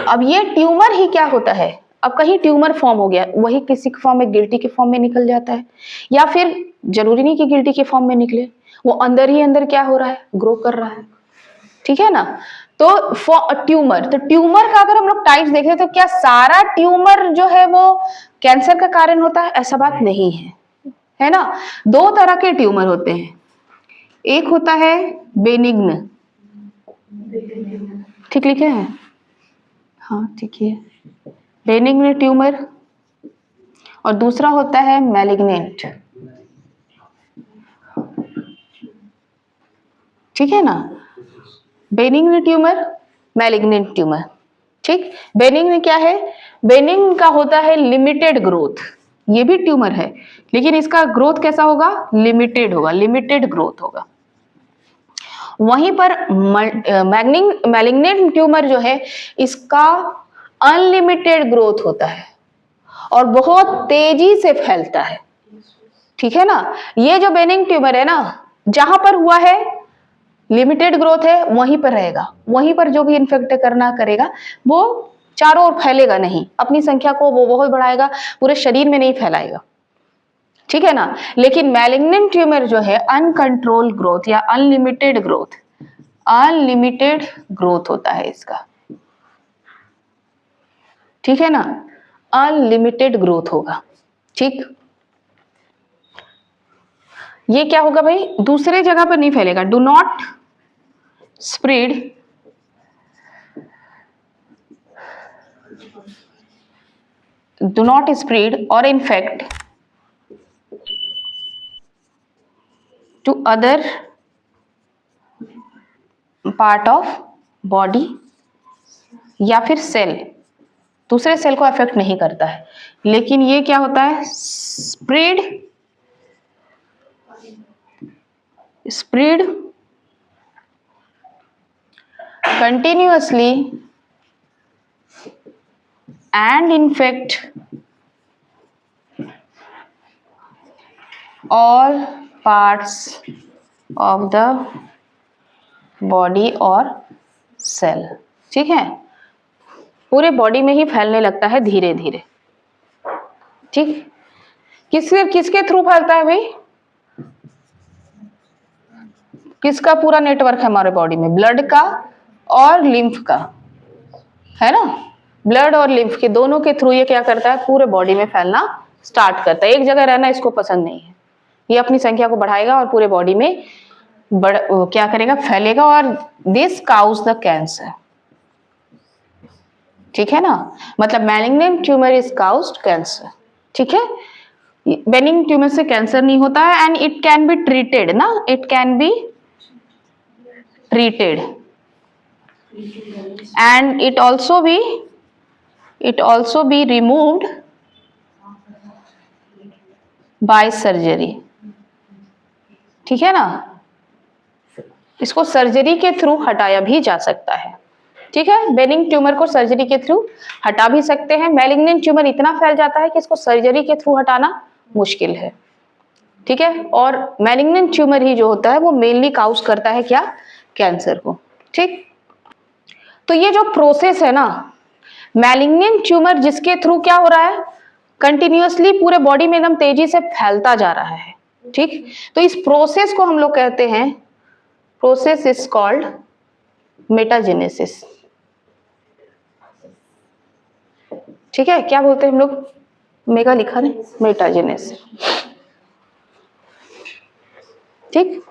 अब ये ट्यूमर ही क्या होता है, अब कहीं ट्यूमर फॉर्म हो गया, वही किसी के फॉर्म में गिल्टी के फॉर्म में निकल जाता है, या फिर जरूरी नहीं कि गिल्टी के फॉर्म में निकले, वो अंदर ही अंदर क्या हो रहा है, ग्रो कर रहा है, ठीक है ना। तो ट्यूमर, तो ट्यूमर का अगर हम लोग टाइप्स देखें तो क्या सारा ट्यूमर जो है वो कैंसर का कारण होता है, ऐसा बात नहीं है, है ना। दो तरह के ट्यूमर होते हैं, एक होता है बेनिग्न, ठीक लिखे हैं, हाँ ठीक है, बेनिग्न ट्यूमर, और दूसरा होता है मैलिग्नेंट, ठीक है ना। बेनिग्न ट्यूमर, मैलिग्नेंट ट्यूमर, ठीक। बेनिग्न क्या है, बेनिग्न का होता है लिमिटेड ग्रोथ, ये भी ट्यूमर है लेकिन इसका ग्रोथ कैसा होगा, लिमिटेड होगा, लिमिटेड ग्रोथ होगा। वहीं पर मैलिग्नेंट ट्यूमर जो है इसका अनलिमिटेड ग्रोथ होता है और बहुत तेजी से फैलता है, ठीक है ना। ये जो बेनिग्न ट्यूमर है ना, जहां पर हुआ है लिमिटेड ग्रोथ है वहीं पर रहेगा, वहीं पर जो भी इन्फेक्ट करना करेगा वो चारों ओर फैलेगा नहीं, अपनी संख्या को वो बहुत बढ़ाएगा, पूरे शरीर में नहीं फैलाएगा, ठीक है ना। लेकिन मैलिग्नेंट ट्यूमर जो है अनकंट्रोल ग्रोथ या अनलिमिटेड ग्रोथ, अनलिमिटेड ग्रोथ होता है इसका, ठीक है ना, अनलिमिटेड ग्रोथ होगा, ठीक। ये क्या होगा भाई, दूसरे जगह पर नहीं फैलेगा, do not spread or infect to other part of body, या फिर सेल, दूसरे सेल को अफेक्ट नहीं करता है, लेकिन ये क्या होता है, spread continuously and infect all parts of the body और सेल, ठीक है, पूरे बॉडी में ही फैलने लगता है धीरे धीरे, ठीक। किसके थ्रू फैलता है भाई, किसका पूरा नेटवर्क है हमारे बॉडी में, ब्लड का और लिम्फ का, है ना, ब्लड और लिम्फ के दोनों के थ्रू ये क्या करता है, पूरे बॉडी में फैलना स्टार्ट करता है। एक जगह रहना इसको पसंद नहीं है, ये अपनी संख्या को बढ़ाएगा और पूरे बॉडी में क्या करेगा, फैलेगा, और दिस काउज द कैंसर, ठीक है ना। मतलब malignant tumour is caused cancer, ठीक है। बेनिग्न ट्यूमर से कैंसर नहीं होता है, and it can be treated ना, it can be treated and it also be removed by surgery, ठीक है ना, इसको सर्जरी के थ्रू हटाया भी जा सकता है, ठीक है। बेनिग्न ट्यूमर को सर्जरी के थ्रू हटा भी सकते हैं, मैलिग्नेंट ट्यूमर इतना फैल जाता है कि इसको सर्जरी के थ्रू हटाना मुश्किल है, ठीक है। और मैलिग्नेंट ट्यूमर ही जो होता है वो मेनली काउज करता है क्या, कैंसर को, ठीक। तो ये जो प्रोसेस है ना, मैलिग्नेंट ट्यूमर जिसके थ्रू क्या हो रहा है, कंटिन्यूअसली पूरे बॉडी में एकदम तेजी से फैलता जा रहा है, ठीक। तो इस प्रोसेस को हम लोग कहते हैं, प्रोसेस इज कॉल्ड मेटाजेनेसिस, ठीक है। क्या बोलते हैं हम लोग, मेगा लिखा नहीं, मेटाजेनेसिस, ठीक,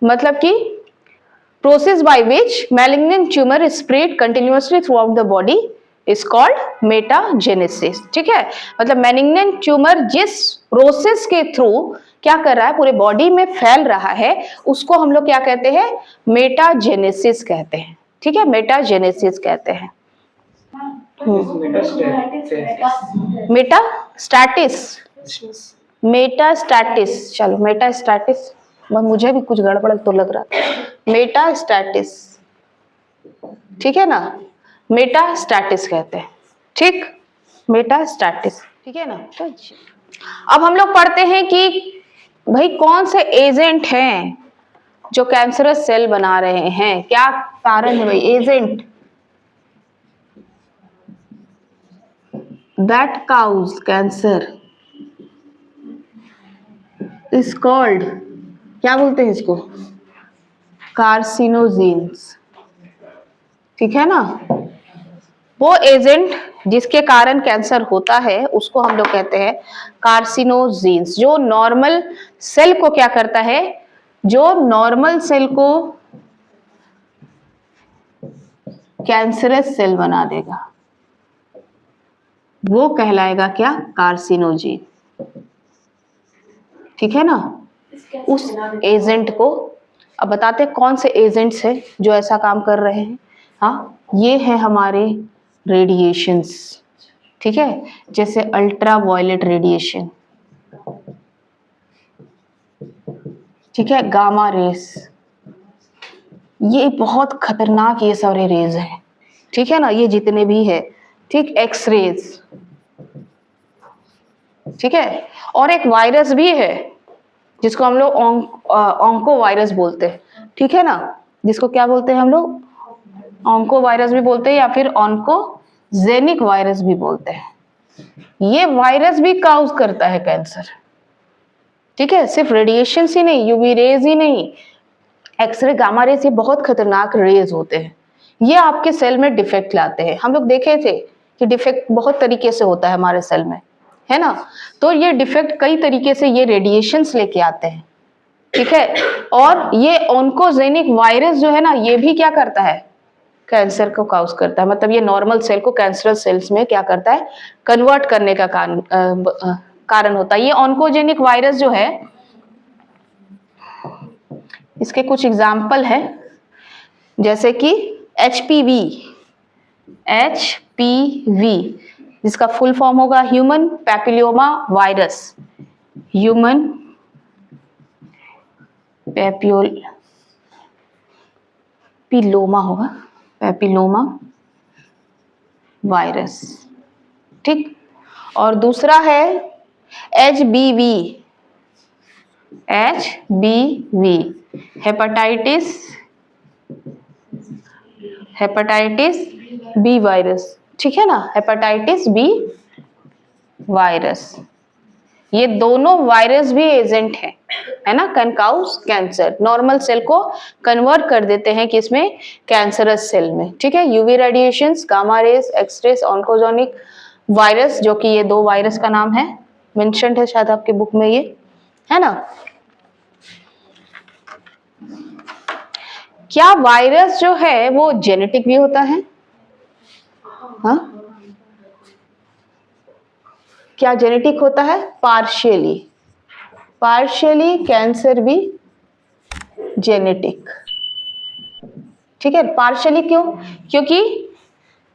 मतलब कि process by which malignant tumour spread continuously through out the body is called metagenesis. ठीक है, मतलब मैलिग्नेंट ट्यूमर जिस प्रोसेस के थ्रू क्या कर रहा है, पूरे बॉडी में फैल रहा है, उसको हम लोग क्या कहते हैं, मेटाजेनेसिस कहते हैं। ठीक है, मेटाजेनेसिस कहते हैं। मेटास्टैटिस, मेटास्टैटिस, चलो मेटास्टैटिस, मुझे भी कुछ गड़बड़ तो लग रहा था। मेटास्टैटिस, ठीक है ना, मेटास्टैटिस कहते हैं। ठीक, मेटास्टैटिस, ठीक है ना। अब हम लोग पढ़ते हैं कि भाई कौन से एजेंट हैं जो कैंसरस सेल बना रहे हैं, क्या कारण है भाई, agent that cause cancer is called, क्या बोलते हैं इसको, कार्सिनोजेन्स। ठीक है ना, वो एजेंट जिसके कारण कैंसर होता है उसको हम लोग कहते हैं कार्सिनोजेन्स। जो नॉर्मल सेल को क्या करता है, जो नॉर्मल सेल को कैंसरस सेल बना देगा, वो कहलाएगा क्या, कार्सिनोजेन। ठीक है ना, उस एजेंट को अब बताते हैं कौन से एजेंट्स हैं जो ऐसा काम कर रहे हैं। हाँ, ये है हमारे रेडिएशंस। ठीक है, जैसे अल्ट्रा वायलेट रेडिएशन, ठीक है, गामा रेस, ये बहुत खतरनाक ये सारे रेज हैं। ठीक है ना, ये जितने भी है, ठीक, एक्स रेज, ठीक है, और एक वायरस भी है जिसको हम लोग ऑन्को वायरस बोलते हैं। ठीक है ना, जिसको क्या बोलते हैं हम लोग, ऑन्को वायरस भी बोलते हैं या फिर ऑन्कोजेनिक वायरस भी बोलते हैं। ये वायरस भी काउज करता है कैंसर। ठीक है, सिर्फ रेडिएशन ही नहीं, यूवी रेज ही नहीं, एक्सरे, गामा रेज, ये बहुत खतरनाक रेज होते हैं। ये आपके सेल में डिफेक्ट लाते हैं। हम लोग देखे थे कि डिफेक्ट बहुत तरीके से होता है हमारे सेल में, है ना, तो ये डिफेक्ट कई तरीके से ये रेडिएशंस लेके आते हैं। ठीक है, और ये ऑन्कोजेनिक वायरस जो है ना, ये भी क्या करता है, कैंसर को काउज करता है। मतलब ये नॉर्मल सेल को कैंसरस सेल्स में क्या करता है, कन्वर्ट करने का कारण होता है। ये ऑन्कोजेनिक वायरस जो है, इसके कुछ एग्जाम्पल है, जैसे कि HPV, जिसका फुल फॉर्म होगा human papilloma virus, human papilloma होगा, पैपिलोमा वायरस। ठीक, और दूसरा है HBV, हेपेटाइटिस बी वायरस। ठीक है ना, हेपेटाइटिस बी वायरस, ये दोनों वायरस भी एजेंट है ना, can cause cancer. Normal cell को कन्वर्ट कर देते हैं किसमें, कैंसरस सेल में। ठीक है, UV radiations, gamma rays, x rays, oncogenic virus, जो कि ये दो वायरस का नाम है, मेंशन्ड है शायद आपके बुक में, ये है ना। क्या वायरस जो है वो जेनेटिक भी होता है? हाँ, क्या जेनेटिक होता है? पार्शियली कैंसर भी जेनेटिक। ठीक है, पार्शियली क्यों? क्योंकि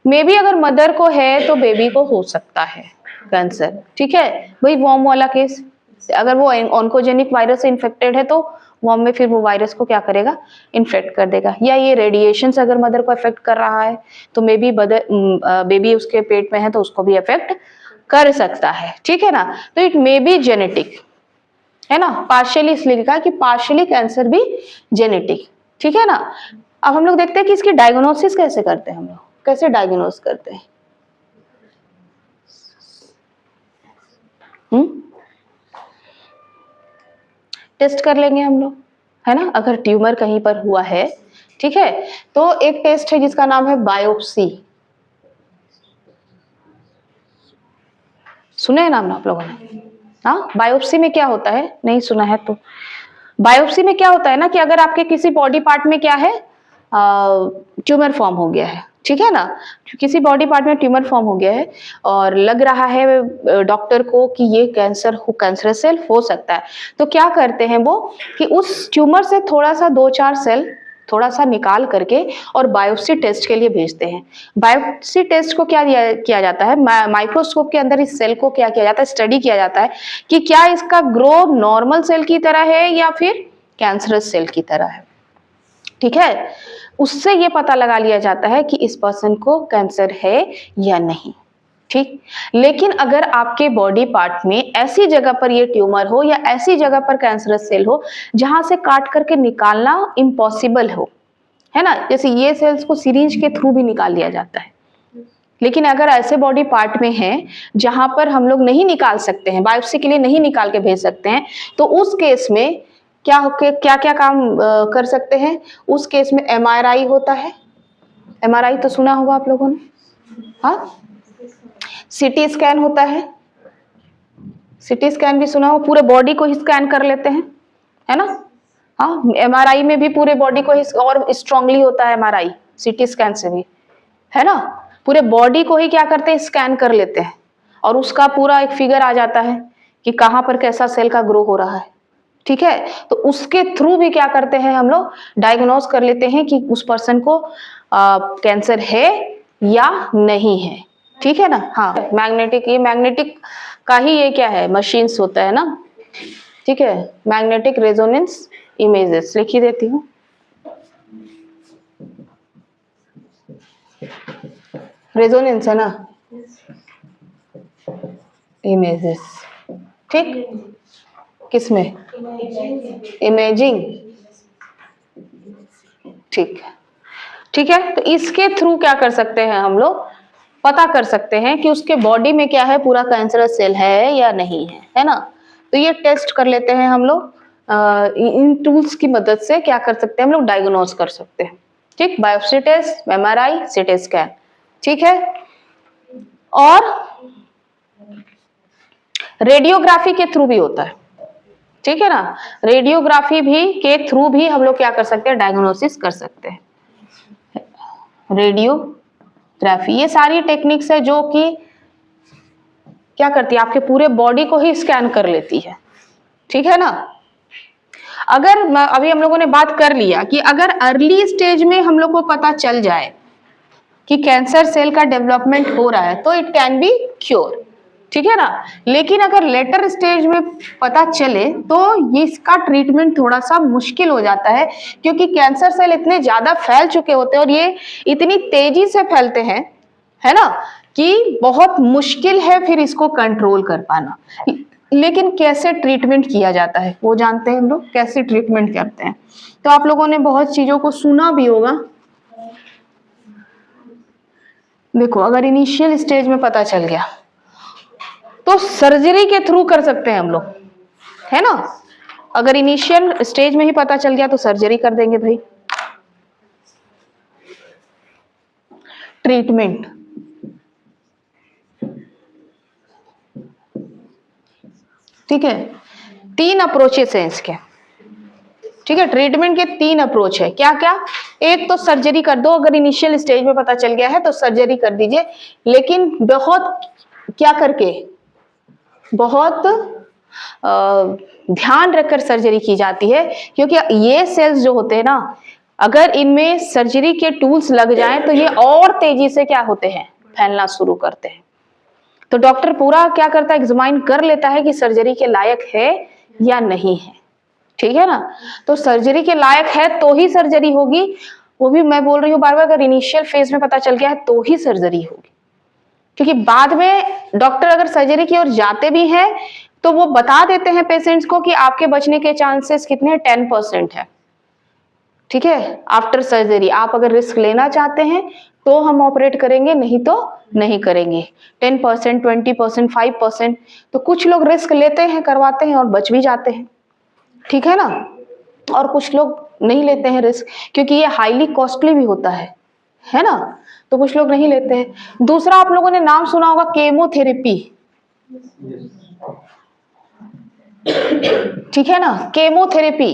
मे बी अगर मदर को है तो बेबी को हो सकता है कैंसर। ठीक है, वही वॉर्म वाला केस, अगर वो ऑन्कोजेनिक वायरस से इन्फेक्टेड है तो वॉर्म में फिर वो वायरस को क्या करेगा, इन्फेक्ट कर देगा। या ये रेडिएशन अगर मदर को इफेक्ट कर रहा है तो मे बी बेबी उसके पेट में है तो उसको भी इफेक्ट कर सकता है। ठीक है ना, तो इट मे बी जेनेटिक, है ना। पार्शियली इसलिए लिखा है कि पार्शियली कैंसर भी जेनेटिक। ठीक है ना, अब हम लोग देखते हैं कि इसकी डायग्नोसिस कैसे करते हैं, हम लोग कैसे डायग्नोस करते हैं। टेस्ट कर लेंगे हम लोग, है ना, अगर ट्यूमर कहीं पर हुआ है। ठीक है, तो एक टेस्ट है जिसका नाम है बायोप्सी। सुने हैं नाम ना आप लोगों ने? हाँ, बायोप्सी में क्या होता है, नहीं सुना है तो बायोप्सी में क्या होता है ना कि अगर आपके किसी बॉडी पार्ट में क्या है, ट्यूमर फॉर्म हो गया है, ठीक है ना, किसी बॉडी पार्ट में ट्यूमर फॉर्म हो गया है और लग रहा है डॉक्टर को कि ये कैंसरस सेल हो सकता है, तो क्या करते हैं वो कि उस ट्यूमर से थोड़ा सा 2-4 सेल थोड़ा सा निकाल करके और बायोप्सी टेस्ट के लिए भेजते हैं। बायोप्सी टेस्ट को क्या किया जाता है, माइक्रोस्कोप के अंदर इस सेल को क्या किया जाता है, स्टडी किया जाता है कि क्या इसका ग्रो नॉर्मल सेल की तरह है या फिर कैंसरस सेल की तरह है, ठीक है। उससे ये पता लगा लिया जाता है कि इस पर्सन को कैंसर है या नहीं, ठीक। लेकिन अगर आपके बॉडी पार्ट में ऐसी जगह पर ये ट्यूमर हो या ऐसी जगह पर कैंसरस सेल हो जहां से काट करके निकालना इम्पॉसिबल हो, है ना, जैसे ये सेल्स को सिरिंज के थ्रू भी निकाल लिया जाता है, लेकिन अगर ऐसे बॉडी पार्ट में है जहां पर हम लोग नहीं निकाल सकते हैं, बायोप्सी के लिए नहीं निकाल के भेज सकते हैं, तो उस केस में क्या क्या काम कर सकते हैं। उस केस में MRI होता है, MRI तो सुना होगा आप लोगों ने, हाँ। CT स्कैन होता है, CT स्कैन भी सुना हो, पूरे बॉडी को ही स्कैन कर लेते हैं, है ना, हाँ। MRI में भी पूरे बॉडी को ही और स्ट्रांगली होता है MRI CT स्कैन से भी, है ना, पूरे बॉडी को ही क्या करते हैं, स्कैन कर लेते हैं और उसका पूरा एक फिगर आ जाता है कि कहां पर कैसा सेल का ग्रो हो रहा है, ठीक है। तो उसके थ्रू भी क्या करते हैं हम लोग, डायग्नोज कर लेते हैं कि उस पर्सन को कैंसर है या नहीं है, ठीक है ना। हाँ, मैग्नेटिक का ही ये क्या है, मशीन्स होता है ना, ठीक है। मैग्नेटिक रेजोनेंस इमेजेस लिख ही देती हूँ, रेजोनेंस है ना, इमेजेस, ठीक। किसमें, इमेजिंग, ठीक है, ठीक है। तो इसके थ्रू क्या कर सकते हैं हम लोग, पता कर सकते हैं कि उसके बॉडी में क्या है, पूरा कैंसरस सेल है या नहीं है ना। तो ये टेस्ट कर लेते हैं हम लोग, इन टूल्स की मदद से क्या कर सकते हैं हम लोग, डायग्नोज कर सकते हैं, ठीक। Biopsy test, MRI, CT scan, ठीक है। और रेडियोग्राफी के थ्रू भी होता है, ठीक है ना, रेडियोग्राफी भी के थ्रू भी हम लोग क्या कर सकते हैं, डायग्नोसिस कर सकते हैं। रेडियोग्राफी, ये सारी टेक्निक्स है जो कि क्या करती है, आपके पूरे बॉडी को ही स्कैन कर लेती है, ठीक है ना। अगर अभी हम लोगों ने बात कर लिया कि अगर अर्ली स्टेज में हम लोग को पता चल जाए कि कैंसर सेल का डेवलपमेंट हो रहा है तो इट कैन बी क्योर, ठीक है ना। लेकिन अगर लेटर स्टेज में पता चले तो इसका ट्रीटमेंट थोड़ा सा मुश्किल हो जाता है, क्योंकि कैंसर सेल इतने ज्यादा फैल चुके होते हैं और ये इतनी तेजी से फैलते हैं, है ना, कि बहुत मुश्किल है फिर इसको कंट्रोल कर पाना। लेकिन कैसे ट्रीटमेंट किया जाता है वो जानते हैं हम लोग, कैसे ट्रीटमेंट करते हैं। तो आप लोगों ने बहुत चीजों को सुना भी होगा। देखो, अगर इनिशियल स्टेज में पता चल गया तो सर्जरी के थ्रू कर सकते हैं हम लोग, है ना। अगर इनिशियल स्टेज में ही पता चल गया तो सर्जरी कर देंगे भाई। ट्रीटमेंट, ठीक है, 3 अप्रोचेस हैं इसके, ठीक है। ट्रीटमेंट के 3 अप्रोच है, क्या क्या। एक तो सर्जरी कर दो, अगर इनिशियल स्टेज में पता चल गया है तो सर्जरी कर दीजिए, लेकिन बहुत क्या करके, बहुत ध्यान रखकर सर्जरी की जाती है, क्योंकि ये सेल्स जो होते हैं ना, अगर इनमें सर्जरी के टूल्स लग जाएं तो ये और तेजी से क्या होते हैं, फैलना शुरू करते हैं। तो डॉक्टर पूरा क्या करता है, एग्जामाइन कर लेता है कि सर्जरी के लायक है या नहीं है, ठीक है ना। तो सर्जरी के लायक है तो ही सर्जरी होगी, वो भी मैं बोल रही हूँ बार बार, अगर इनिशियल फेज में पता चल गया है तो ही सर्जरी होगी, क्योंकि बाद में डॉक्टर अगर सर्जरी की ओर जाते भी हैं तो वो बता देते हैं पेशेंट्स को कि आपके बचने के चांसेस कितने, 10% है, ठीक है। आफ्टर सर्जरी आप अगर रिस्क लेना चाहते हैं तो हम ऑपरेट करेंगे, नहीं तो नहीं करेंगे। 10%, 20%, 5%, तो कुछ लोग रिस्क लेते हैं, करवाते हैं और बच भी जाते हैं, ठीक है ना। और कुछ लोग नहीं लेते हैं रिस्क, क्योंकि ये हाईली कॉस्टली भी होता है ना, तो कुछ लोग नहीं लेते हैं। दूसरा आप लोगों ने नाम सुना होगा, केमोथेरेपी। ठीक है ना। केमोथेरेपी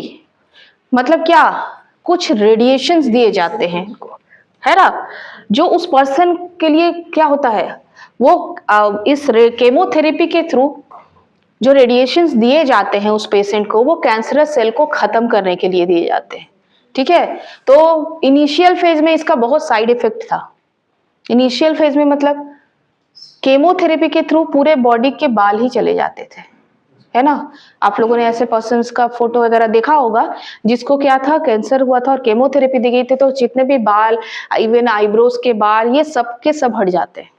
मतलब क्या, कुछ रेडिएशंस दिए जाते हैं इनको, है ना, जो उस पर्सन के लिए क्या होता है, वो इस केमोथेरेपी के थ्रू जो रेडिएशंस दिए जाते हैं उस पेशेंट को, वो कैंसरस सेल को खत्म करने के लिए दिए जाते हैं। ठीक है, तो इनिशियल फेज में इसका बहुत साइड इफेक्ट था। इनिशियल फेज में मतलब केमोथेरेपी के थ्रू पूरे बॉडी के बाल ही चले जाते थे, है ना। आप लोगों ने ऐसे पर्सन्स का फोटो वगैरह देखा होगा जिसको क्या था, कैंसर हुआ था और केमोथेरेपी दी गई थी, तो जितने भी बाल, इवन आईब्रोज के बाल, ये सब के सब हट जाते हैं।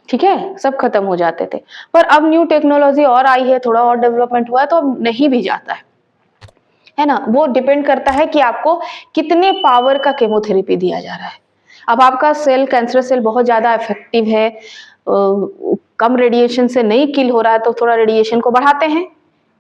ठीक है, सब खत्म हो जाते थे। पर अब न्यू टेक्नोलॉजी और आई है, थोड़ा और डेवलपमेंट हुआ है, तो अब नहीं भी जाता है ना। वो डिपेंड करता है कि आपको कितने पावर का केमोथेरेपी दिया जा रहा है। अब आपका सेल, कैंसर सेल बहुत ज्यादा इफेक्टिव है, कम रेडिएशन से नहीं किल हो रहा है, तो थोड़ा रेडिएशन को बढ़ाते हैं,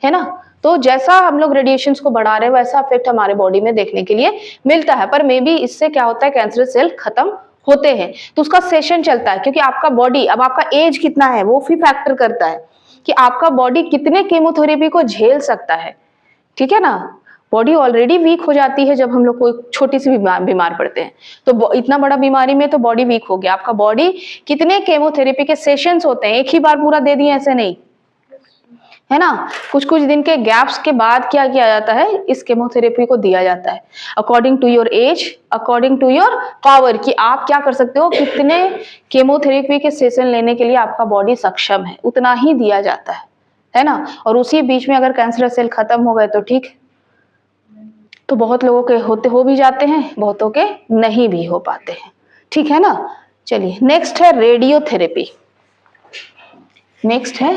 है ना। तो जैसा हम लोग रेडिएशन को बढ़ा रहे हैं वैसा इफेक्ट हमारे बॉडी में देखने के लिए मिलता है। पर मे बी इससे क्या होता है, कैंसर सेल खत्म होते हैं, तो उसका सेशन चलता है, क्योंकि आपका बॉडी, अब आपका एज कितना है वो भी फैक्टर करता है कि आपका बॉडी कितने केमोथेरेपी को झेल सकता है। ठीक है ना, बॉडी ऑलरेडी वीक हो जाती है जब हम लोग कोई छोटी सी बीमार पड़ते हैं, तो इतना बड़ा बीमारी में तो बॉडी वीक हो गया। आपका बॉडी कितने केमोथेरेपी के सेशंस होते हैं, एक ही बार पूरा दे दिए ऐसे नहीं, है ना। कुछ कुछ दिन के गैप्स के बाद क्या किया जाता है, इस केमोथेरेपी को दिया जाता है according to your age, according to your power, कि आप क्या कर सकते हो, कितने केमोथेरेपी के सेशन लेने के लिए आपका बॉडी सक्षम है, उतना ही दिया जाता है ना। और उसी बीच में अगर कैंसर सेल खत्म हो गए तो ठीक, तो बहुत लोगों के होते हो भी जाते हैं, बहुतों के नहीं भी हो पाते हैं। ठीक है ना। चलिए नेक्स्ट है रेडियोथेरेपी। नेक्स्ट है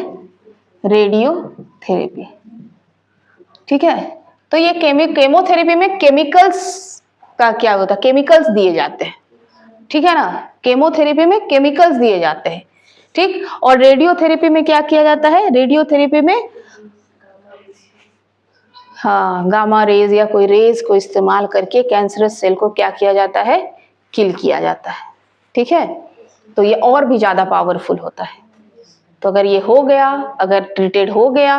रेडियोथेरेपी। ठीक है, तो ये केमोथेरेपी में केमिकल्स का क्या होता है, केमिकल्स दिए जाते हैं। ठीक है ना, केमोथेरेपी में केमिकल्स दिए जाते हैं। ठीक, और रेडियोथेरेपी में क्या किया जाता है, रेडियोथेरेपी में हाँ गामा रेज या कोई रेज को इस्तेमाल करके कैंसरस सेल को क्या किया जाता है, किल किया जाता है। ठीक है, तो ये और भी ज्यादा पावरफुल होता है। तो अगर ये हो गया, अगर ट्रीटेड हो गया,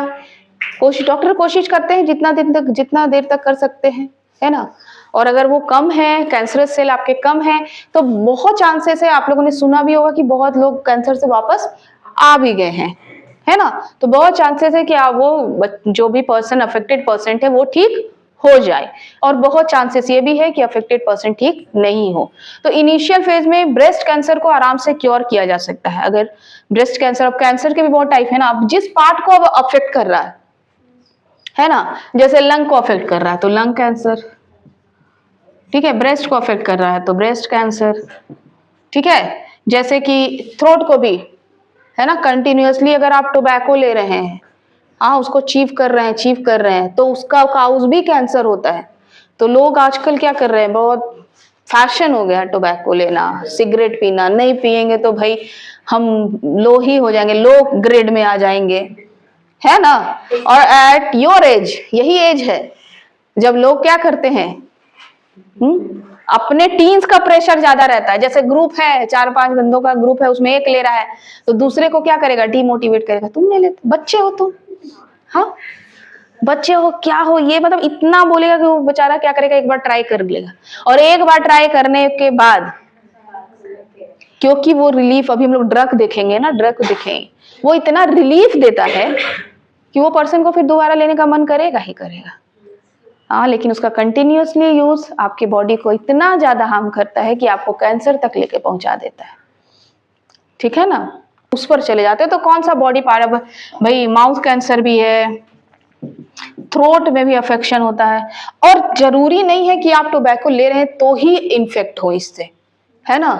डॉक्टर कोशिश करते हैं जितना देर तक कर सकते हैं, है ना। और अगर वो कम है, कैंसरस सेल आपके कम है, तो बहुत चांसेस है, आप लोगों ने सुना भी होगा कि बहुत लोग कैंसर से वापस आ भी गए हैं, है ना। तो बहुत चांसेस है कि वो जो भी पर्सन अफेक्टेड पर्सन है वो ठीक हो जाए, और बहुत चांसेस ये भी है कि अफेक्टेड पर्सन ठीक नहीं हो। तो इनिशियल फेज में ब्रेस्ट कैंसर को आराम से क्योर किया जा सकता है। अगर ब्रेस्ट कैंसर, अब कैंसर के भी बहुत टाइप है ना, अब जिस पार्ट को अब अफेक्ट कर रहा है ना, जैसे लंग को अफेक्ट कर रहा है तो लंग कैंसर, ठीक है, ब्रेस्ट को अफेक्ट कर रहा है तो ब्रेस्ट कैंसर, ठीक है। जैसे कि थ्रोट को भी, है ना, कंटिन्यूअसली अगर आप टोबैको ले रहे हैं, हाँ उसको चीव कर रहे हैं तो उसका काउज भी कैंसर होता है। तो लोग आजकल क्या कर रहे हैं, बहुत फैशन हो गया टोबैको लेना, सिगरेट पीना, नहीं पिएंगे तो भाई हम लो ही हो जाएंगे, लो ग्रेड में आ जाएंगे, है ना। और एट योर एज, यही एज है जब लोग क्या करते हैं, अपने टीन्स का प्रेशर ज्यादा रहता है। जैसे ग्रुप है, 4-5 बंदों का ग्रुप है, उसमें एक ले रहा है तो दूसरे को क्या करेगा, डीमोटिवेट करेगा, तुम ले लेते, बच्चे हो तुम, हाँ बच्चे हो क्या हो, ये मतलब इतना बोलेगा कि वो बेचारा क्या करेगा, एक बार ट्राई कर लेगा। और एक बार ट्राई करने के बाद, क्योंकि वो रिलीफ, अभी हम लोग ड्रग देखेंगे ना, ड्रग देखेंगे, वो इतना रिलीफ देता है कि वो पर्सन को फिर दोबारा लेने का मन करेगा ही करेगा। हाँ, लेकिन उसका कंटिन्यूअसली यूज आपके बॉडी को इतना ज्यादा हार्म करता है कि आपको कैंसर तक लेके पहुंचा देता है। ठीक है ना, उस पर चले जाते हैं। तो कौन सा बॉडी पार्ट, भाई माउथ कैंसर भी है, थ्रोट में भी अफेक्शन होता है, और जरूरी नहीं है कि आप टोबैको ले रहे हैं तो ही इन्फेक्ट हो इससे, है ना।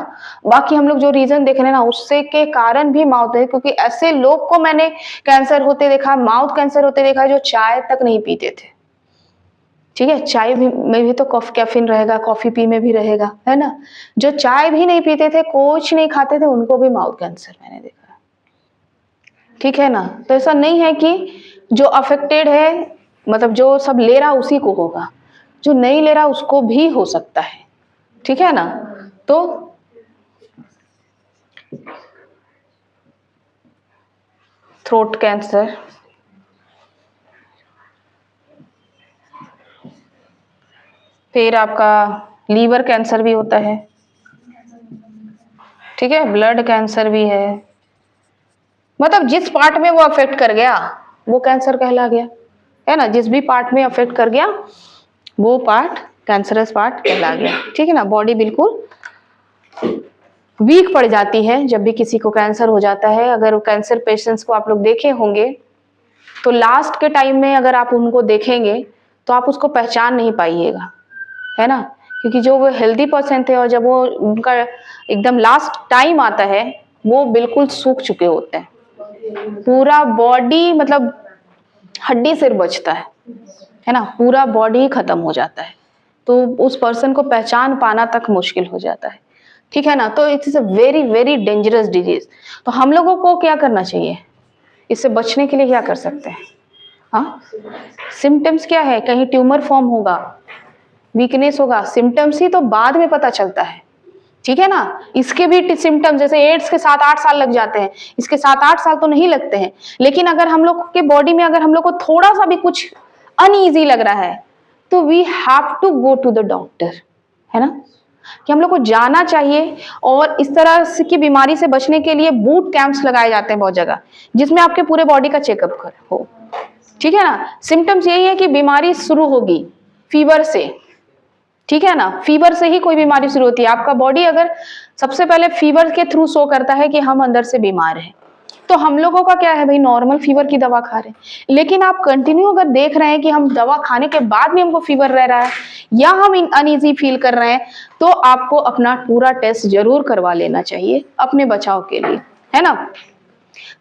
बाकी हम लोग जो रीजन देख रहे हैं ना, उससे के कारण भी माउथ है, क्योंकि ऐसे लोग को मैंने कैंसर होते देखा, माउथ कैंसर होते देखा, जो चाय तक नहीं पीते थे। ठीक है, चाय भी में भी तो कैफीन रहेगा, कॉफी पी में भी रहेगा, है ना। जो चाय भी नहीं पीते थे, कुछ नहीं खाते थे, उनको भी माउथ कैंसर मैंने देखा। ठीक है ना, तो ऐसा नहीं है कि जो अफेक्टेड है, मतलब जो सब ले रहा उसी को होगा, जो नहीं ले रहा उसको भी हो सकता है। ठीक है ना। तो थ्रोट कैंसर, फिर आपका लीवर कैंसर भी होता है, ठीक है, ब्लड कैंसर भी है, मतलब जिस पार्ट में वो अफेक्ट कर गया वो कैंसर कहला गया, है ना, जिस भी पार्ट में अफेक्ट कर गया वो पार्ट कैंसरस पार्ट कहला गया, ठीक है ना। बॉडी बिल्कुल वीक पड़ जाती है जब भी किसी को कैंसर हो जाता है। अगर कैंसर पेशेंट्स को आप लोग देखे होंगे तो लास्ट के टाइम में अगर आप उनको देखेंगे तो आप उसको पहचान नहीं पाइएगा, है ना, क्योंकि जो वो हेल्दी पर्सन थे और जब वो उनका एकदम लास्ट टाइम आता है वो बिल्कुल सूख चुके होते हैं, पूरा बॉडी मतलब हड्डी सिर बचता है ना, पूरा बॉडी खत्म हो जाता है, तो उस पर्सन को पहचान पाना तक मुश्किल हो जाता है, ठीक है ना। तो it is a very very dangerous disease. तो हम लोगों को क्या करना चाहिए, इससे बचने के लिए क्या कर सकते हैं? हाँ, सिम्टम्स क्या है, कहीं ट्यूमर फॉर्म होगा, वीकनेस होगा, सिम्टम्स ही तो बाद में पता चलता है, ठीक है ना। इसके भी सिम्टम्स जैसे एड्स के 7-8 साल लग जाते हैं, इसके 7-8 साल तो नहीं लगते हैं, लेकिन अगर हम लोग के बॉडी में अगर हम लोग को थोड़ा सा भी कुछ अनईजी लग रहा है तो we have to go to the doctor, है ना, कि हम लोग को जाना चाहिए। और इस तरह की बीमारी से बचने के लिए बूट कैंप्स लगाए जाते हैं बहुत जगह, जिसमें आपके पूरे बॉडी का चेकअप हो, ठीक है ना। सिम्टम्स यही है कि बीमारी शुरू होगी फीवर से, ठीक है ना, फीवर से ही कोई बीमारी शुरू होती है। आपका बॉडी अगर सबसे पहले फीवर के थ्रू शो करता है कि हम अंदर से बीमार हैं, तो हम लोगों का क्या है भाई, नॉर्मल फीवर की दवा खा रहे हैं, लेकिन आप कंटिन्यू अगर देख रहे हैं कि हम दवा खाने के बाद भी हमको फीवर रह रहा है या हम अनईजी फील कर रहे हैं, तो आपको अपना पूरा टेस्ट जरूर करवा लेना चाहिए अपने बचाव के लिए, है ना।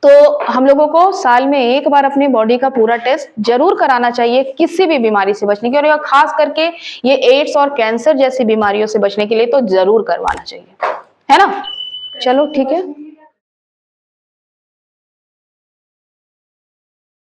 तो हम लोगों को साल में एक बार अपने बॉडी का पूरा टेस्ट जरूर कराना चाहिए किसी भी बीमारी से बचने के, और खास करके ये एड्स और कैंसर जैसी बीमारियों से बचने के लिए तो जरूर करवाना चाहिए, है ना। चलो ठीक है।